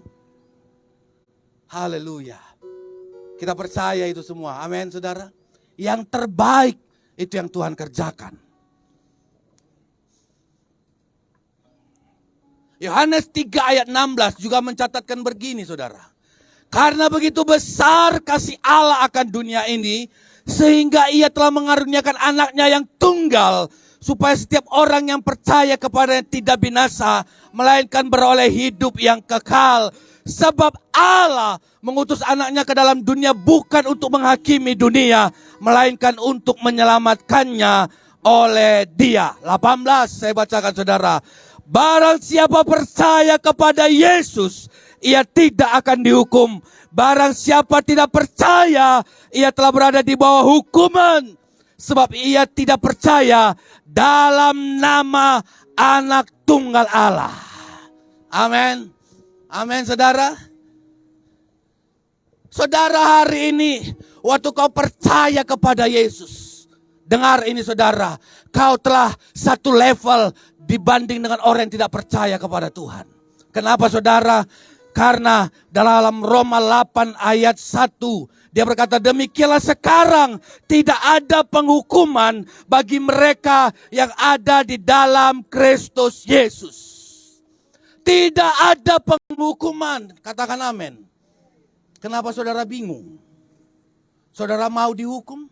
Haleluya. Kita percaya itu semua. Amin saudara. Yang terbaik itu yang Tuhan kerjakan. Yohanes 3 ayat 16 juga mencatatkan begini saudara. Karena begitu besar kasih Allah akan dunia ini, sehingga ia telah mengaruniakan anaknya yang tunggal, supaya setiap orang yang percaya kepadanya tidak binasa, melainkan beroleh hidup yang kekal. Sebab Allah mengutus anaknya ke dalam dunia bukan untuk menghakimi dunia, melainkan untuk menyelamatkannya oleh Dia. 18 saya bacakan saudara. Barang siapa percaya kepada Yesus, ia tidak akan dihukum. Barang siapa tidak percaya, ia telah berada di bawah hukuman. Sebab ia tidak percaya dalam nama Anak Tunggal Allah. Amin. Amin saudara. Saudara, hari ini waktu kau percaya kepada Yesus, dengar ini saudara, kau telah satu level dibanding dengan orang yang tidak percaya kepada Tuhan. Kenapa saudara? Karena dalam Roma 8 ayat 1 dia berkata, demikianlah sekarang tidak ada penghukuman bagi mereka yang ada di dalam Kristus Yesus. Tidak ada penghukuman. Katakan amin. Kenapa saudara bingung? Saudara mau dihukum?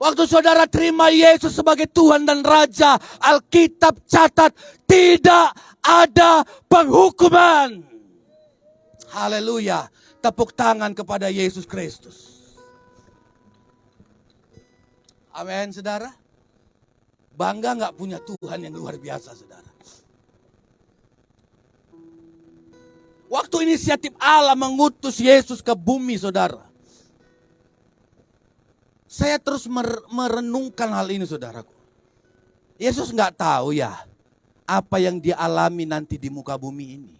Waktu saudara terima Yesus sebagai Tuhan dan Raja, Alkitab catat tidak ada penghukuman. Haleluya. Tepuk tangan kepada Yesus Kristus. Amin, saudara. Bangga nggak punya Tuhan yang luar biasa, saudara? Waktu inisiatif Allah mengutus Yesus ke bumi, saudara. Saya terus merenungkan hal ini, saudaraku. Yesus nggak tahu ya apa yang dia alami nanti di muka bumi ini.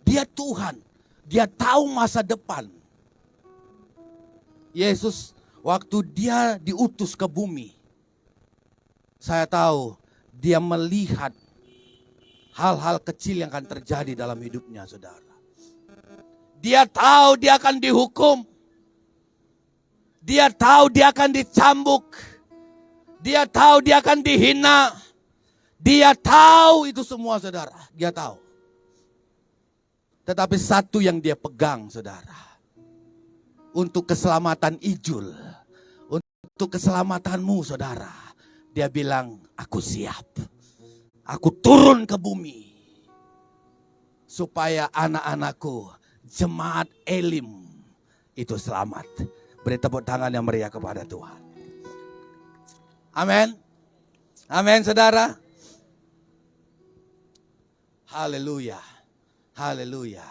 Dia Tuhan, dia tahu masa depan. Yesus waktu dia diutus ke bumi, saya tahu dia melihat hal-hal kecil yang akan terjadi dalam hidupnya, saudara. Dia tahu dia akan dihukum. Dia tahu dia akan dicambuk. Dia tahu dia akan dihina. Dia tahu itu semua, saudara. Dia tahu. Tetapi satu yang dia pegang, saudara. Untuk keselamatan Ijul. Untuk keselamatanmu, saudara. Dia bilang, aku siap. Aku turun ke bumi. Supaya anak-anakku, jemaat Elim, itu selamat. Beri tepuk tangan yang meriah kepada Tuhan. Amin. Amin, saudara. Haleluya. Haleluya.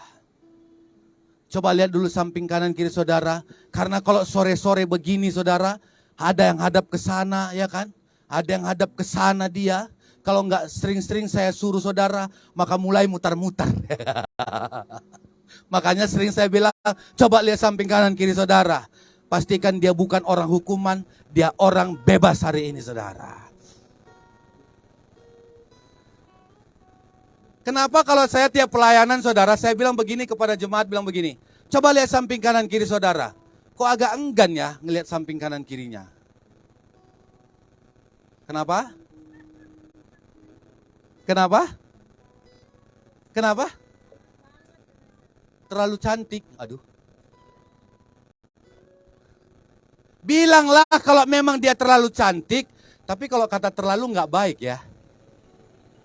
Coba lihat dulu samping kanan kiri saudara. Karena kalau sore-sore begini saudara, ada yang hadap ke sana, ya kan? Ada yang hadap ke sana dia. Kalau enggak sering-sering saya suruh saudara, maka mulai mutar-mutar. Makanya sering saya bilang, coba lihat samping kanan kiri saudara. Pastikan dia bukan orang hukuman, dia orang bebas hari ini saudara. Kenapa kalau saya tiap pelayanan saudara, saya bilang begini kepada jemaat, bilang begini. Coba lihat samping kanan kiri saudara. Kok agak enggan ya ngelihat samping kanan kirinya? Kenapa? Kenapa? Kenapa? Terlalu cantik. Aduh. Bilanglah kalau memang dia terlalu cantik. Tapi kalau kata terlalu nggak baik ya.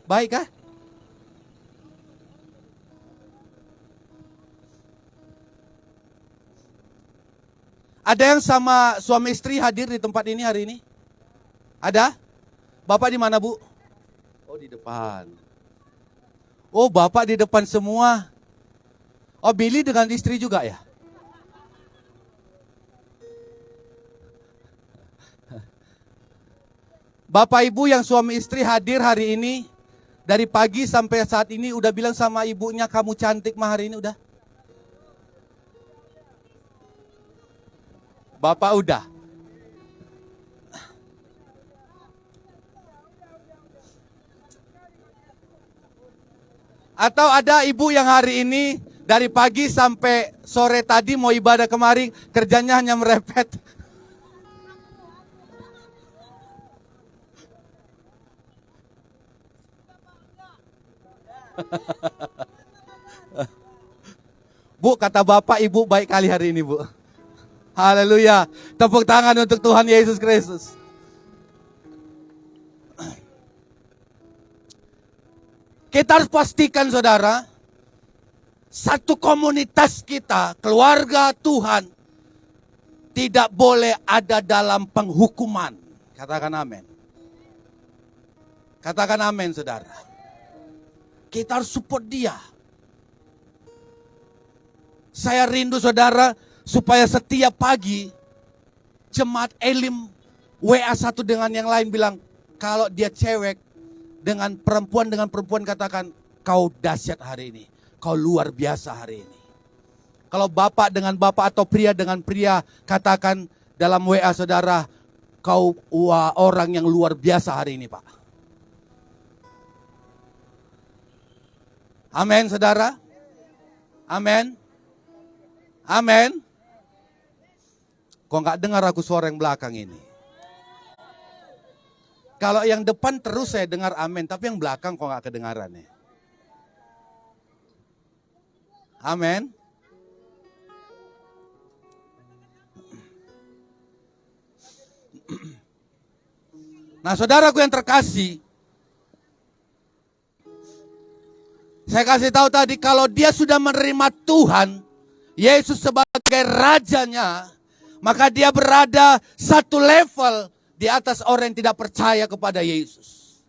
Baik kah? Ada yang sama suami istri hadir di tempat ini hari ini? Ada? Bapak di mana, Bu? Oh, di depan. Oh, Bapak di depan semua. Oh, Billy dengan istri juga ya? Bapak Ibu yang suami istri hadir hari ini, dari pagi sampai saat ini udah bilang sama ibunya, kamu cantik mah hari ini udah? Bapak udah. Atau ada ibu yang hari ini dari pagi sampai sore tadi mau ibadah kemari, kerjanya hanya merepet. Bu, kata Bapak Ibu baik kali hari ini, Bu. Haleluya. Tepuk tangan untuk Tuhan Yesus Kristus. Kita harus pastikan saudara, satu komunitas kita, keluarga Tuhan, tidak boleh ada dalam penghukuman. Katakan amin. Katakan amin saudara. Kita harus support dia. Saya rindu saudara, supaya setiap pagi jemaat Elim WA satu dengan yang lain bilang, kalau dia cewek dengan perempuan katakan, kau dahsyat hari ini. Kau luar biasa hari ini. Kalau bapak dengan bapak atau pria dengan pria katakan dalam WA saudara, kau orang yang luar biasa hari ini Pak. Amin saudara. Amin. Amin. Kok nggak dengar aku suara yang belakang ini? Kalau yang depan terus saya dengar amin, tapi yang belakang kok nggak kedengaran ya? Amin. Nah saudaraku yang terkasih, saya kasih tahu tadi kalau dia sudah menerima Tuhan, Yesus sebagai rajanya, maka dia berada satu level di atas orang yang tidak percaya kepada Yesus.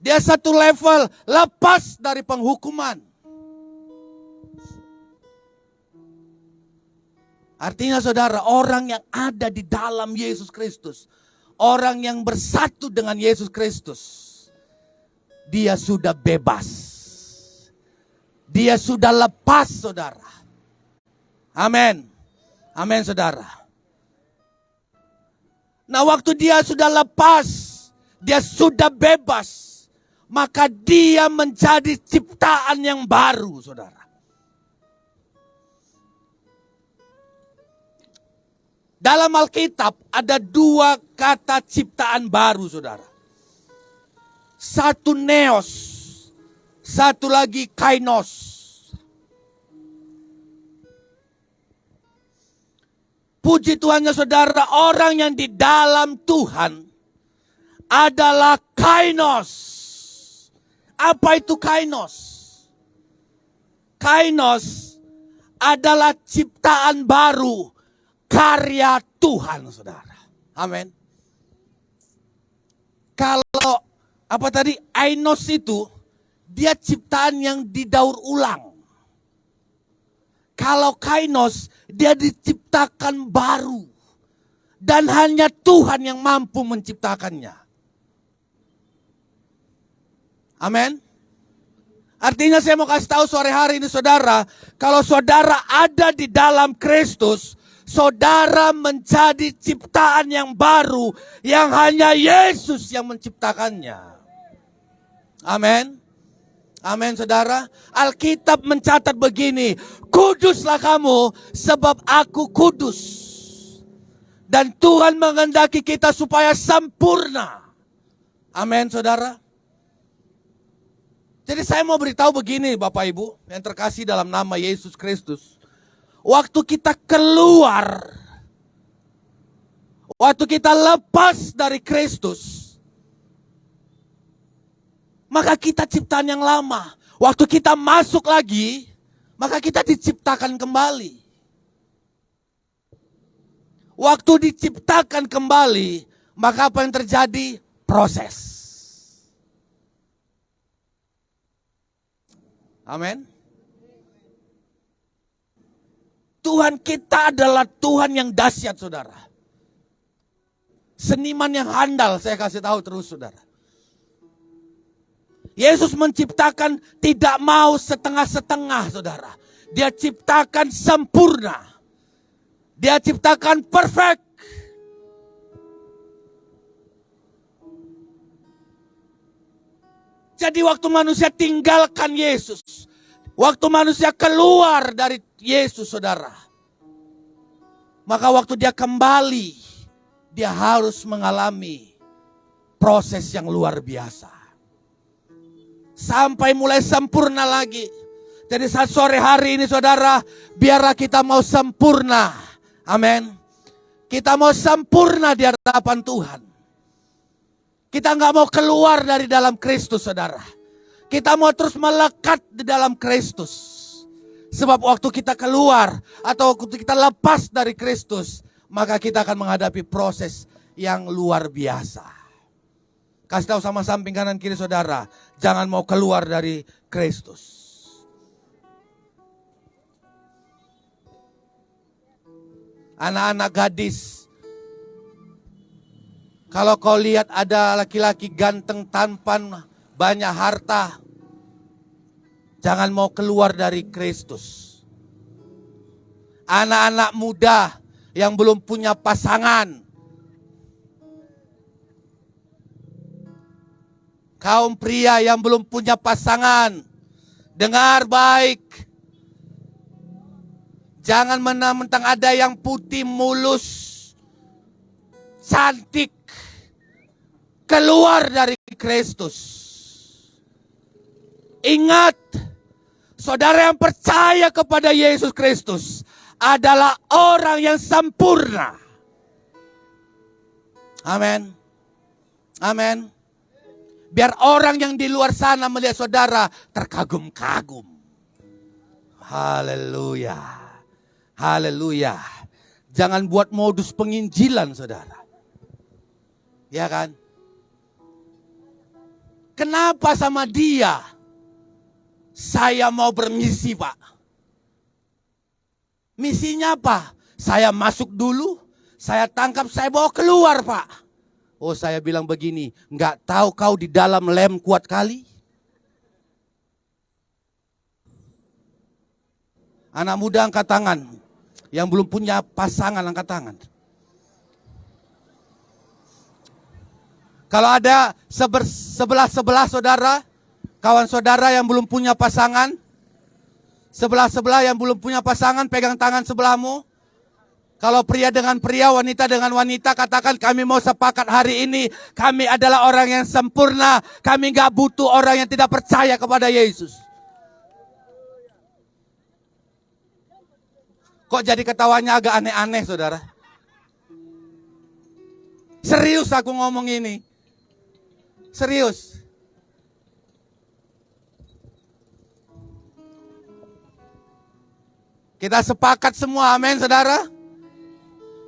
Dia satu level lepas dari penghukuman. Artinya saudara, orang yang ada di dalam Yesus Kristus, orang yang bersatu dengan Yesus Kristus, dia sudah bebas. Dia sudah lepas saudara. Amin. Amin saudara. Nah waktu dia sudah lepas, dia sudah bebas, maka dia menjadi ciptaan yang baru saudara. Dalam Alkitab ada dua kata ciptaan baru saudara. Satu neos, satu lagi kainos. Puji Tuhannya saudara, orang yang di dalam Tuhan adalah kainos. Apa itu kainos? Kainos adalah ciptaan baru, karya Tuhan saudara. Amin. Kalau apa tadi ainos itu dia ciptaan yang didaur ulang. Kalau kainos dia diciptakan baru dan hanya Tuhan yang mampu menciptakannya. Amin. Artinya saya mau kasih tahu sore hari ini saudara, kalau saudara ada di dalam Kristus, saudara menjadi ciptaan yang baru yang hanya Yesus yang menciptakannya. Amin. Amin saudara. Alkitab mencatat begini, kuduslah kamu sebab aku kudus. Dan Tuhan menghendaki kita supaya sempurna. Amin saudara. Jadi saya mau beritahu begini Bapak Ibu yang terkasih dalam nama Yesus Kristus. Waktu kita keluar, waktu kita lepas dari Kristus, maka kita ciptaan yang lama. Waktu kita masuk lagi, maka kita diciptakan kembali. Waktu diciptakan kembali, maka apa yang terjadi? Proses. Amin. Tuhan kita adalah Tuhan yang dahsyat saudara. Seniman yang handal, saya kasih tahu terus saudara. Yesus menciptakan tidak mau setengah-setengah saudara. Dia ciptakan sempurna. Dia ciptakan perfect. Jadi waktu manusia tinggalkan Yesus, waktu manusia keluar dari Yesus saudara, maka waktu dia kembali, dia harus mengalami proses yang luar biasa. Sampai mulai sempurna lagi. Jadi saat sore hari ini saudara, biarlah kita mau sempurna. Amin. Kita mau sempurna di hadapan Tuhan. Kita nggak mau keluar dari dalam Kristus saudara. Kita mau terus melekat di dalam Kristus. Sebab waktu kita keluar atau waktu kita lepas dari Kristus, maka kita akan menghadapi proses yang luar biasa. Kasih tahu sama samping kanan kiri saudara, jangan mau keluar dari Kristus. Anak-anak gadis, Kalau kau lihat ada laki-laki ganteng, tampan, banyak harta, jangan mau keluar dari Kristus. Anak-anak muda yang belum punya pasangan, kaum pria yang belum punya pasangan, dengar baik. Jangan mentang-mentang ada yang putih mulus, cantik, keluar dari Kristus. Ingat, saudara yang percaya kepada Yesus Kristus adalah orang yang sempurna. Amin. Amin. Biar orang yang di luar sana melihat saudara terkagum-kagum. Haleluya. Haleluya. Jangan buat modus penginjilan, saudara. Ya kan? Kenapa sama dia saya mau bermisi, Pak? Misinya apa? Saya masuk dulu, saya tangkap, saya bawa keluar, Pak. Oh, saya bilang begini, nggak tahu kau di dalam lem kuat kali? Anak muda angkat tangan. Yang belum punya pasangan angkat tangan. Kalau ada sebelah saudara, kawan saudara yang belum punya pasangan, sebelah yang belum punya pasangan, pegang tangan sebelahmu. Kalau pria dengan pria, wanita dengan wanita, katakan kami mau sepakat hari ini. Kami adalah orang yang sempurna. Kami gak butuh orang yang tidak percaya kepada Yesus. Kok jadi ketawanya agak aneh-aneh, saudara? Serius aku ngomong ini. Serius. Kita sepakat semua, amin, saudara.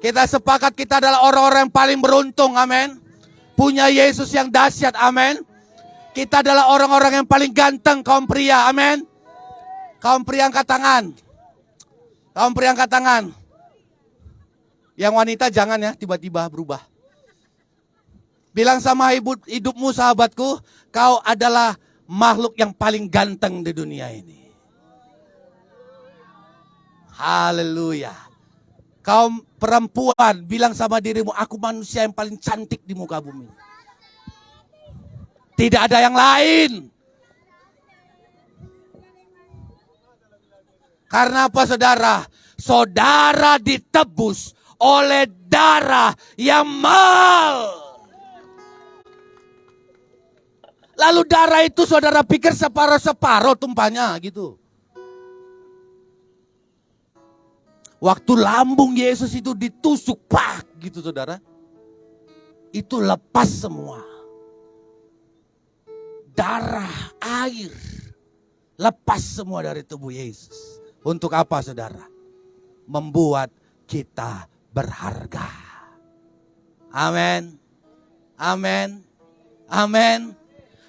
Kita sepakat kita adalah orang-orang yang paling beruntung, amin. Punya Yesus yang dahsyat, amin. Kita adalah orang-orang yang paling ganteng, kaum pria, amin. Kaum pria angkat tangan. Kaum pria angkat tangan. Yang wanita jangan ya, tiba-tiba berubah. Bilang sama hidupmu, sahabatku, kau adalah makhluk yang paling ganteng di dunia ini. Haleluya. Kaum perempuan, bilang sama dirimu, aku manusia yang paling cantik di muka bumi. Tidak ada yang lain. Karena apa, saudara? Saudara ditebus oleh darah yang mahal. Lalu darah itu saudara pikir separuh-separuh tumpahnya gitu. Waktu lambung Yesus itu ditusuk, pak, gitu saudara. Itu lepas semua. Darah, air, lepas semua dari tubuh Yesus. Untuk apa, saudara? Membuat kita berharga. Amin. Amin. Amin.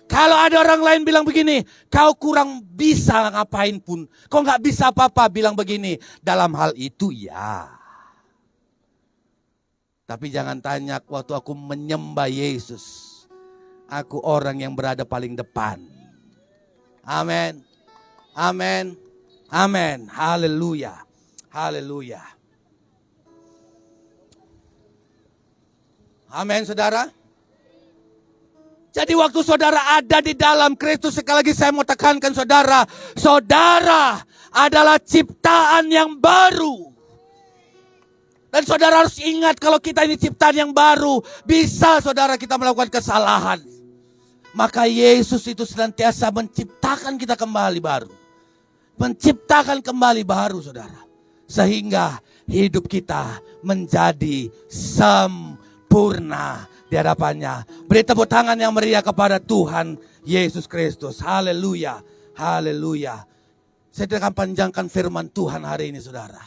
Kalau ada orang lain bilang begini, kau kurang bisa ngapain pun, kau nggak bisa apa-apa, bilang begini, dalam hal itu ya. Tapi jangan tanya, waktu aku menyembah Yesus, aku orang yang berada paling depan. Amin. Amin. Amin. Haleluya. Haleluya. Amin, saudara. Jadi waktu saudara ada di dalam Kristus, sekali lagi saya mau tekankan saudara, saudara adalah ciptaan yang baru. Dan saudara harus ingat kalau kita ini ciptaan yang baru, bisa saudara kita melakukan kesalahan. Maka Yesus itu senantiasa menciptakan kita kembali baru. Menciptakan kembali baru, saudara. Sehingga hidup kita menjadi sempurna di hadapannya. Beri tepuk tangan yang meriah kepada Tuhan Yesus Kristus. Haleluya. Haleluya. Saya tidak akan panjangkan firman Tuhan hari ini, saudara.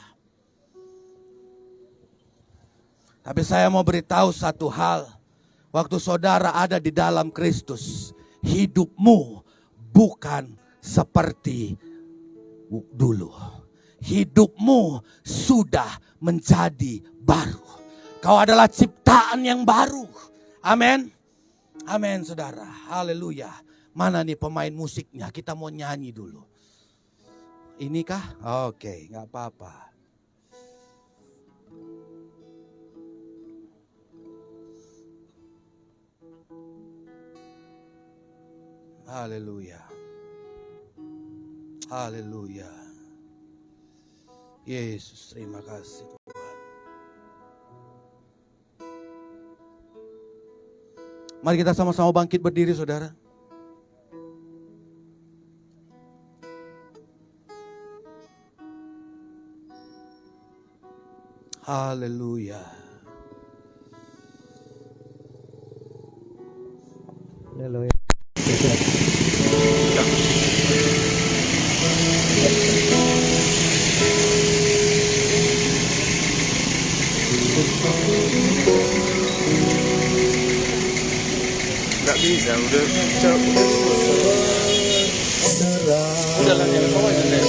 Tapi saya mau beritahu satu hal. Waktu saudara ada di dalam Kristus, hidupmu bukan seperti dulu. Hidupmu sudah menjadi baru. Kau adalah ciptaan yang baru. Amin. Amin saudara. Haleluya. Mana nih pemain musiknya? Kita mau nyanyi dulu. Ini kah? Oke, nggak apa-apa. Haleluya. Haleluya. Yesus, terima kasih Tuhan. Mari kita sama-sama bangkit berdiri saudara. Haleluya. Haleluya. Nggak bisa, udah udah lah yang bawah aja deh.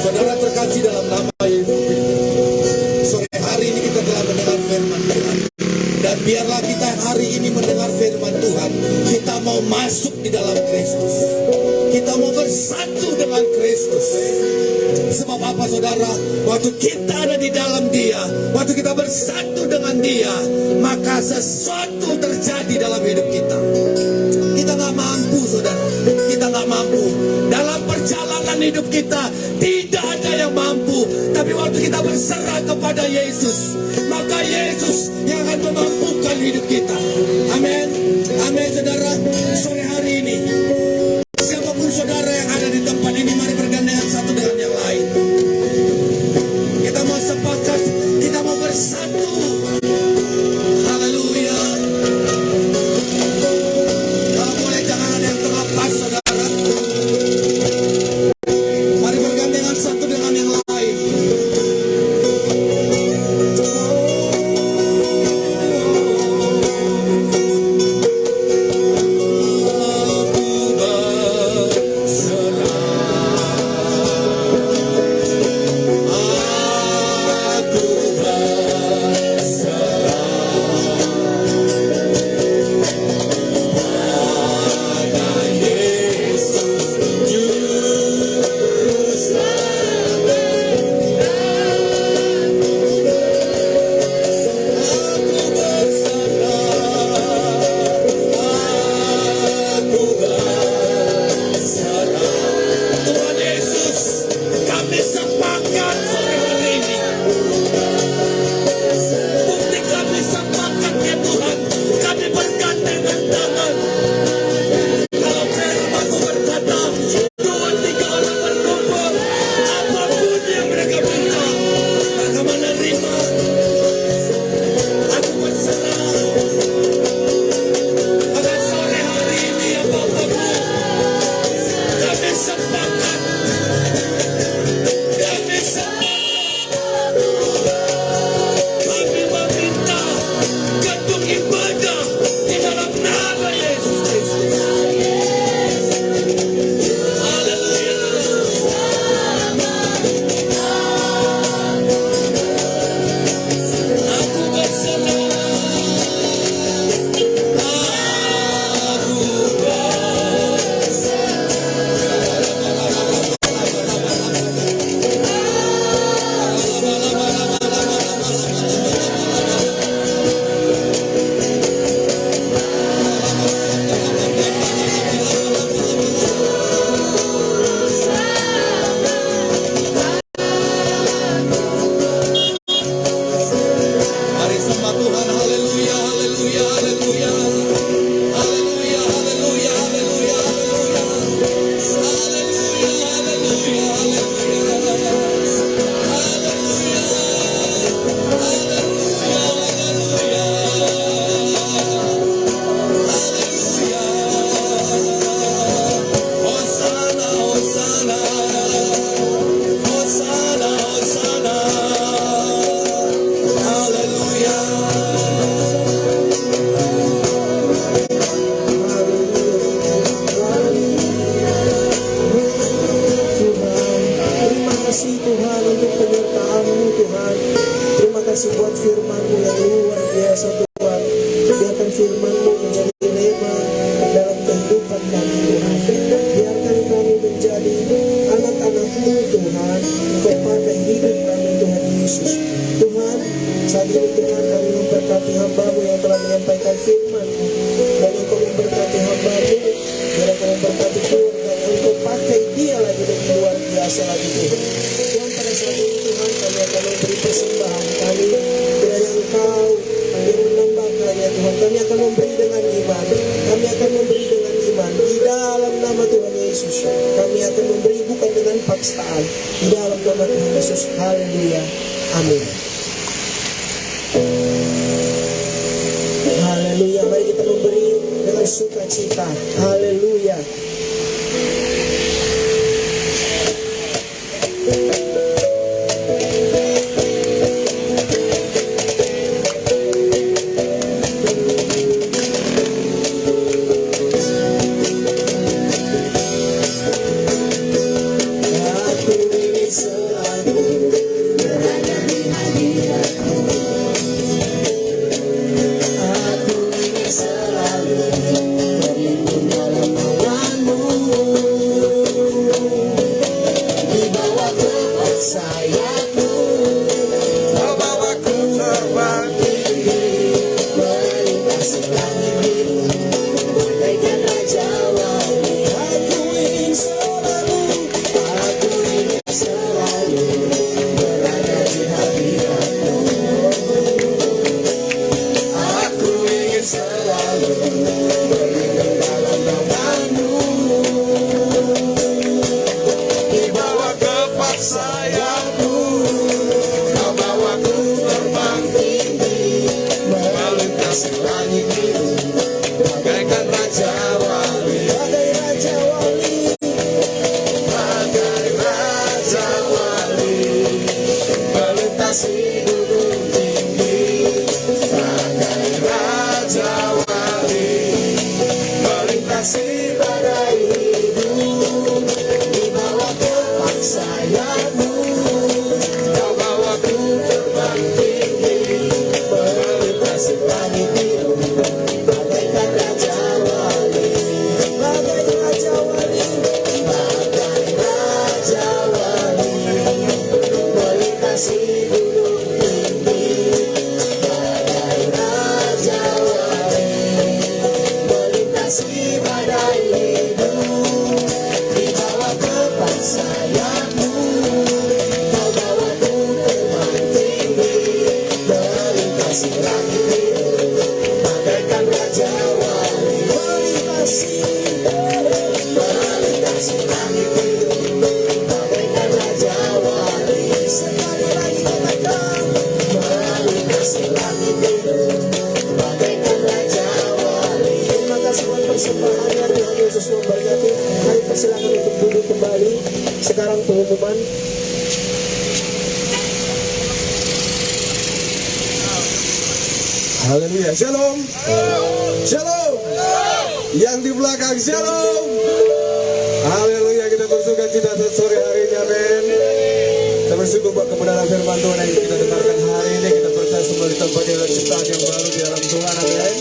Saudara terkasih dalam nama Yesus, sore hari ini kita telah mendengar firman Tuhan. Dan biarlah kita hari ini mendengar firman Tuhan, kita mau masuk di dalam Kristus. Kita mau bersatu dengan Kristus. Sebab apa saudara? Waktu kita ada di dalam Dia, waktu kita bersatu dengan Dia, maka sesuatu terjadi dalam hidup kita. Kita nggak mampu saudara, kita nggak mampu. Dalam perjalanan hidup kita tidak ada yang mampu. Tapi waktu kita berserah kepada Yesus, maka Yesus yang akan memampukan hidup kita. Amin, amin saudara. Sore hari ini, siapapun saudara yang ada di tempat ini, mari bergandengan satu dengan yang lain. Kita mau sepakat, kita mau bersatu. Haleluya. Kalau boleh jangan ada yang terlepas saudara. Mari bergandengan satu dengan yang lain. Tuhan Yesus, kami sepakat sore hari ini. Bukti kami sepakat ya Tuhan, kami bergandengan tangan. Kalau firman-Mu berkata, 2-3 orang berkumpul, apapun yang mereka minta, maka menerima. Aku berserah. Pada sore hari ini ya Bapa-Ku, kami sepakat. Dan kasih Tuhan untuk penyertaan-Mu Tuhan. Terima kasih buat firman-Mu yang luar biasa Tuhan. Biarkan firman-Mu menjadi rema dalam kehidupan kami Tuhan. Biarkan kami menjadi anak-anak-Mu Tuhan. Engkau pakai hidup kami Tuhan Yesus. Tuhan, saat ini Tuhan kami memberkati hamba-Mu yang telah menyampaikan firman-Mu. Dan Engkau memberkati hamba-Mu. Biar Engkau memberkati keluarga yang Engkau pakai dia lagi lebih luar biasa lagi Tuhan. Tuhan, pada saat ini Tuhan kami akan memberi persembahan kami. Kiranya Engkau yang menambahkan ya Tuhan. Kami akan memberi dengan iman. Kami akan memberi dengan iman. Di dalam nama Tuhan Yesus. Kami akan memberi bukan dengan paksaan. Di dalam nama Tuhan Yesus. Haleluya. Amin. Haleluya. Mari kita memberi dengan sukacita. Haleluya. Aku ingin selalu berada di hadirat-Mu. Aku ingin selalu berlindung dalam naungan-Mu. Di bawah kepak sayap-Mu. Kau bawaku terbang tinggi, melintasi langit biru, bagaikan raja wali. Aku ingin selalu berada di hadirat-Mu. Aku ingin selalu berlindung dalam naungan-Mu. Di bawah kepak sayap-Mu, Kau bawaku terbang tinggi, melintasi langit biru, bagaikan raja wali. Bagai raja wali. Bagai raja wali, melintasi gunung tinggi. Bagai raja wali, melintasi badai hidup. Di bawah kepak sayap-Mu, Kau bawaku terbang tinggi, melintasi langit biru, bagaikan raja wali. Bagai raja wali. Bagai raja wali, melintasi gunung tinggi. Bagai raja wali, melintasi badai hidup. Di bawah kepak sayap-Mu, Kau bawaku terbang tinggi, melintasi langit biru, bagaikan raja wali. Melintasi langit biru, bagaikan raja wali. Sekali lagi katakan, melintasi langit biru, bagaikan raja wali. Terima kasih buat persembahannya. Tuhan Yesus memberkati. Mari persilakan untuk duduk kembali. Sekarang pengumuman. Haleluya. Shalom. Shalom. Yang di belakang shalom. Haleluya. Kita bersuka cita sore hari ini. Amin. Kita bersyukur buat kebenaran firman Tuhan yang kita dengarkan hari ini. Kita percaya semua di tempat ini adalah ciptaan yang baru di dalam Tuhan. Amin.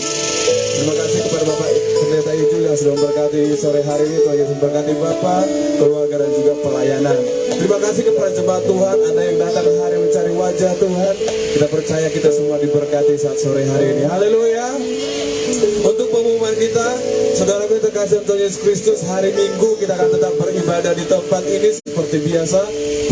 Terima kasih kepada Bapak Pendeta Iju yang sudah memberkati sore hari ini. Tuhan Yesus memberkati Bapak, keluarga dan juga pelayanan. Terima kasih kepada jemaat Tuhan, Anda yang datang hari mencari wajah Tuhan. Kita percaya kita semua diberkati saat sore hari ini. Haleluya. Untuk pengumuman kita, saudara kita terkasih Tuhan Yesus Kristus, hari Minggu kita akan tetap beribadah di tempat ini seperti biasa,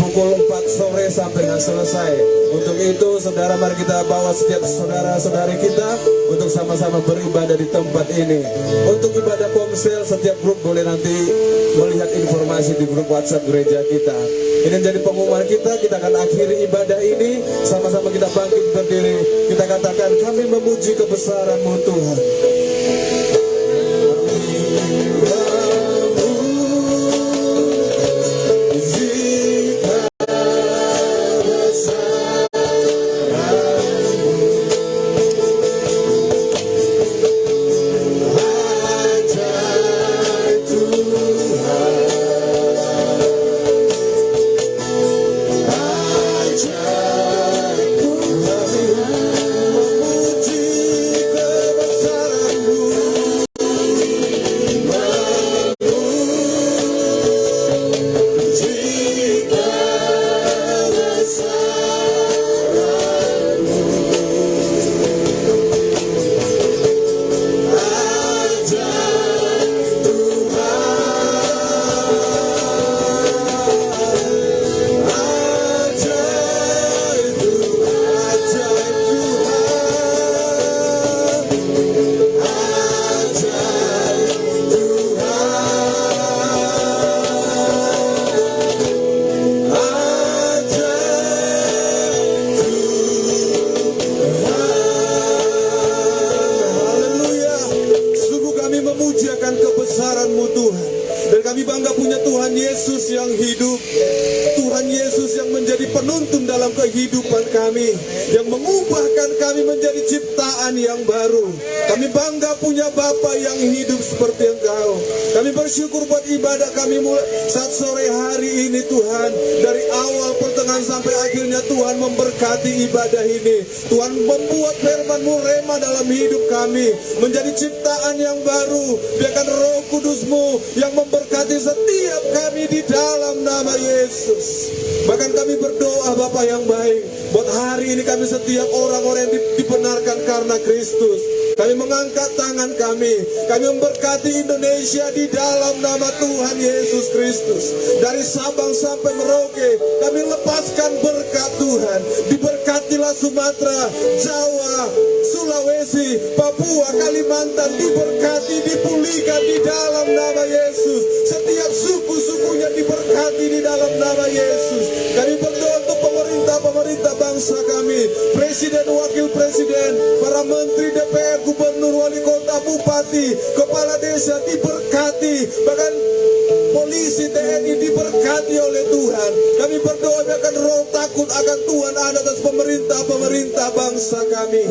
pukul 4 sore sampai dengan selesai. Untuk itu, saudara, mari kita bawa setiap saudara-saudari kita untuk sama-sama beribadah di tempat ini. Untuk ibadah komsel, setiap grup boleh nanti melihat informasi di grup WhatsApp gereja kita. Ini jadi pengumuman kita akan akhiri ibadah ini, sama-sama kita bangkit berdiri. Kita katakan, kami memuji kebesaran-Mu Tuhan. dalam kehidupan kami, yang mengubahkan kami menjadi ciptaan yang baru. Kami bangga punya Bapa yang hidup seperti Engkau. Kami bersyukur buat ibadah kami mulai saat sore hari ini Tuhan. Dari awal, pertengahan sampai akhirnya Tuhan memberkati ibadah ini. Tuhan membuat firman-Mu rema dalam hidup kami menjadi ciptaan yang baru. Biarkan Roh Kudus-Mu yang memberkati setiap kami di dalam nama Yesus. Bahkan kami berdoa Bapa yang baik, buat hari ini kami setiap orang-orang yang dibenarkan karena Kristus. Kami mengangkat tangan kami memberkati Indonesia di dalam nama Tuhan Yesus Kristus. Dari Sabang sampai Merauke, kami lepaskan berkat Tuhan. Diberkatilah Sumatera, Jawa, Sulawesi, Papua, Kalimantan, diberkati, dipulihkan di dalam nama Yesus. Setiap suku-sukunya diberkati di dalam nama Yesus. Kami berdoa untuk pemerintah bangsa kami, presiden, wakil presiden, para menteri, DPR, gubernur, wali kota, bupati, kepala desa diberkati, bahkan polisi, TNI diberkati oleh Tuhan. Kami berdoa biarkan roh takut akan Tuhan ada atas pemerintah bangsa kami.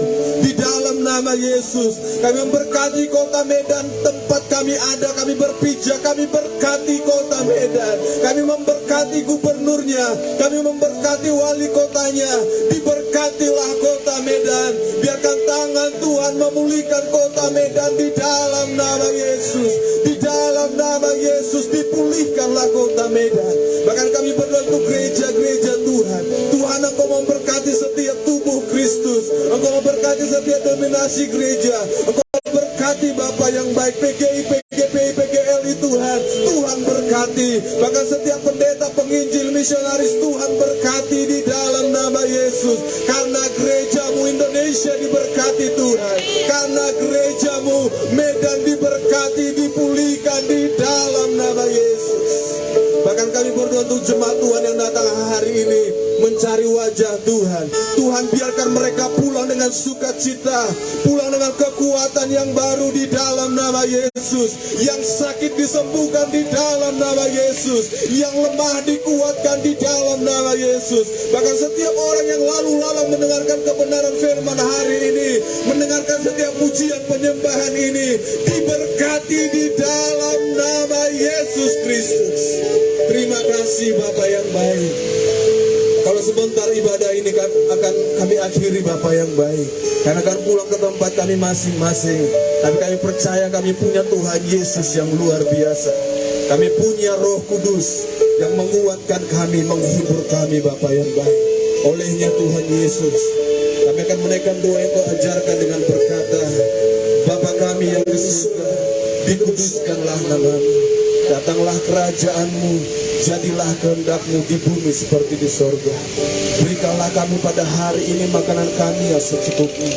Di dalam nama Yesus, kami memberkati kota Medan tempat kami ada, kami berpijak, kami berkati kota Medan. Kami memberkati gubernurnya, kami memberkati wali kotanya. Diberkatilah kota Medan. Biarkan tangan Tuhan memulihkan kota Medan di dalam nama Yesus. Di dalam nama Yesus dipulihkanlah kota Medan. Bahkan kami berdoa untuk gereja-gereja Tuhan. Tuhan, Engkau memberkati setiap tubuh Kristus. Engkau memberkati setiap dominasi gereja. Engkau berkati Bapa yang baik, PGI, PGPI, PGLI Tuhan. Tuhan berkati. Bahkan setiap pendeta, penginjil, misionaris Tuhan berkati di dalam nama Yesus. Karena gerejamu Indonesia diberkati Tuhan. Karena gerejamu Medan diberkati, dipulihkan di dalam nama Yesus. Bahkan kami berdoa untuk jemaat Tuhan yang datang hari ini mencari wajah Tuhan. Tuhan, biarkan mereka pulang dengan sukacita, pulang dengan kekuatan yang baru di dalam nama Yesus. Yang sakit disembuhkan di dalam nama Yesus, yang lemah dikuatkan di dalam nama Yesus. Bahkan setiap orang yang lalu lalang mendengarkan kebenaran firman hari ini, mendengarkan setiap pujian penyembahan ini, diberkati di dalam nama Yesus Kristus. Terima kasih Bapa yang baik. Kalau sebentar ibadah ini akan kami akhiri Bapa yang baik, karena akan pulang ke tempat kami masing-masing. Tapi kami percaya kami punya Tuhan Yesus yang luar biasa. Kami punya Roh Kudus yang menguatkan kami, menghibur kami Bapa yang baik. Olehnya Tuhan Yesus, kami akan menaikkan doa yang Kau ajarkan dengan berkata, Bapa kami yang di surga, dikuduskanlah nama-Mu. Datanglah kerajaan-Mu, jadilah kehendak-Mu di bumi seperti di sorga. Berikanlah kami pada hari ini makanan kami yang secukupnya,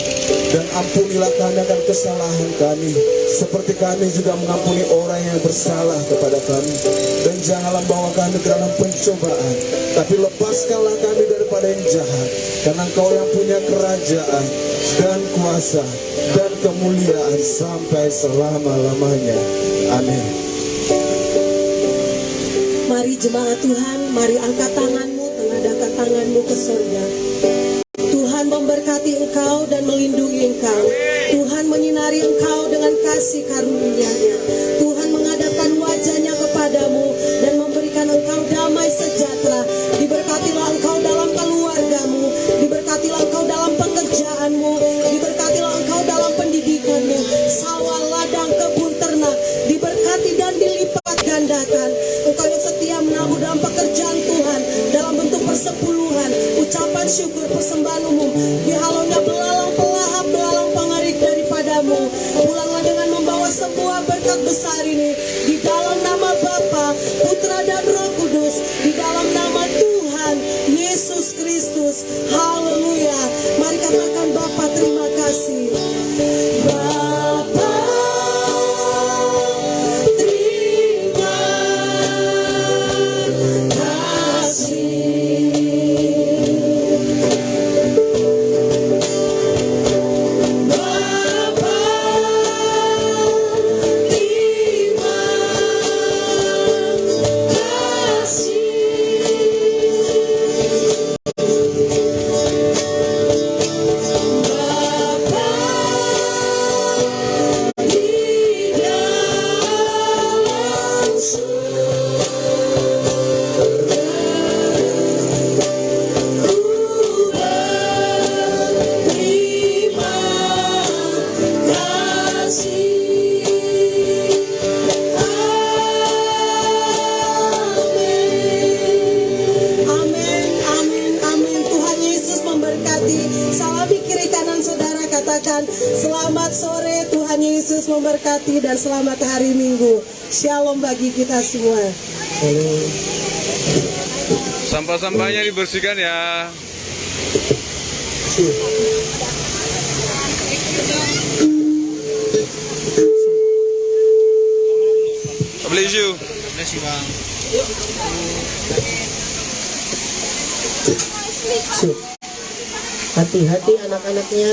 dan ampunilah kami akan kesalahan kami, seperti kami juga mengampuni orang yang bersalah kepada kami. Dan janganlah bawa kami ke dalam pencobaan, tapi lepaskanlah kami daripada yang jahat. Karena Engkau yang punya kerajaan dan kuasa dan kemuliaan sampai selama-lamanya. Amin. Mari jemaat Tuhan, mari angkat tanganmu, tengadahkan tanganmu ke surga. Tuhan memberkati engkau dan melindungi engkau. Tuhan menyinari engkau dengan kasih karunia-Nya. Tuhan menghadapkan wajah-Nya kepadamu dan memberikan engkau damai sejahtera. Diberkatilah engkau dalam keluargamu, diberkatilah engkau dalam pekerjaanmu, diberkatilah engkau dalam pendidikanmu. Sawah, ladang, kebun, ternak diberkati dan dilipat gandakan. Engkau yang setia menabur dalam pekerjaan Tuhan, dalam bentuk persepuluhan, ucapan syukur, persembahan umum, dihalaunya belalang pelahap, belalang pengerik daripadamu. Pulanglah dengan membawa sebuah berkat besar ini, di dalam nama Bapa, Putra dan Roh Kudus, di dalam nama Tuhan Yesus Kristus. Haleluya. Mari katakan Bapa terima kasih. Bapa Selamat sore, Tuhan Yesus memberkati dan selamat hari Minggu. Shalom bagi kita semua. Sampah-sampahnya dibersihkan ya. God bless you. Hati-hati anak-anaknya.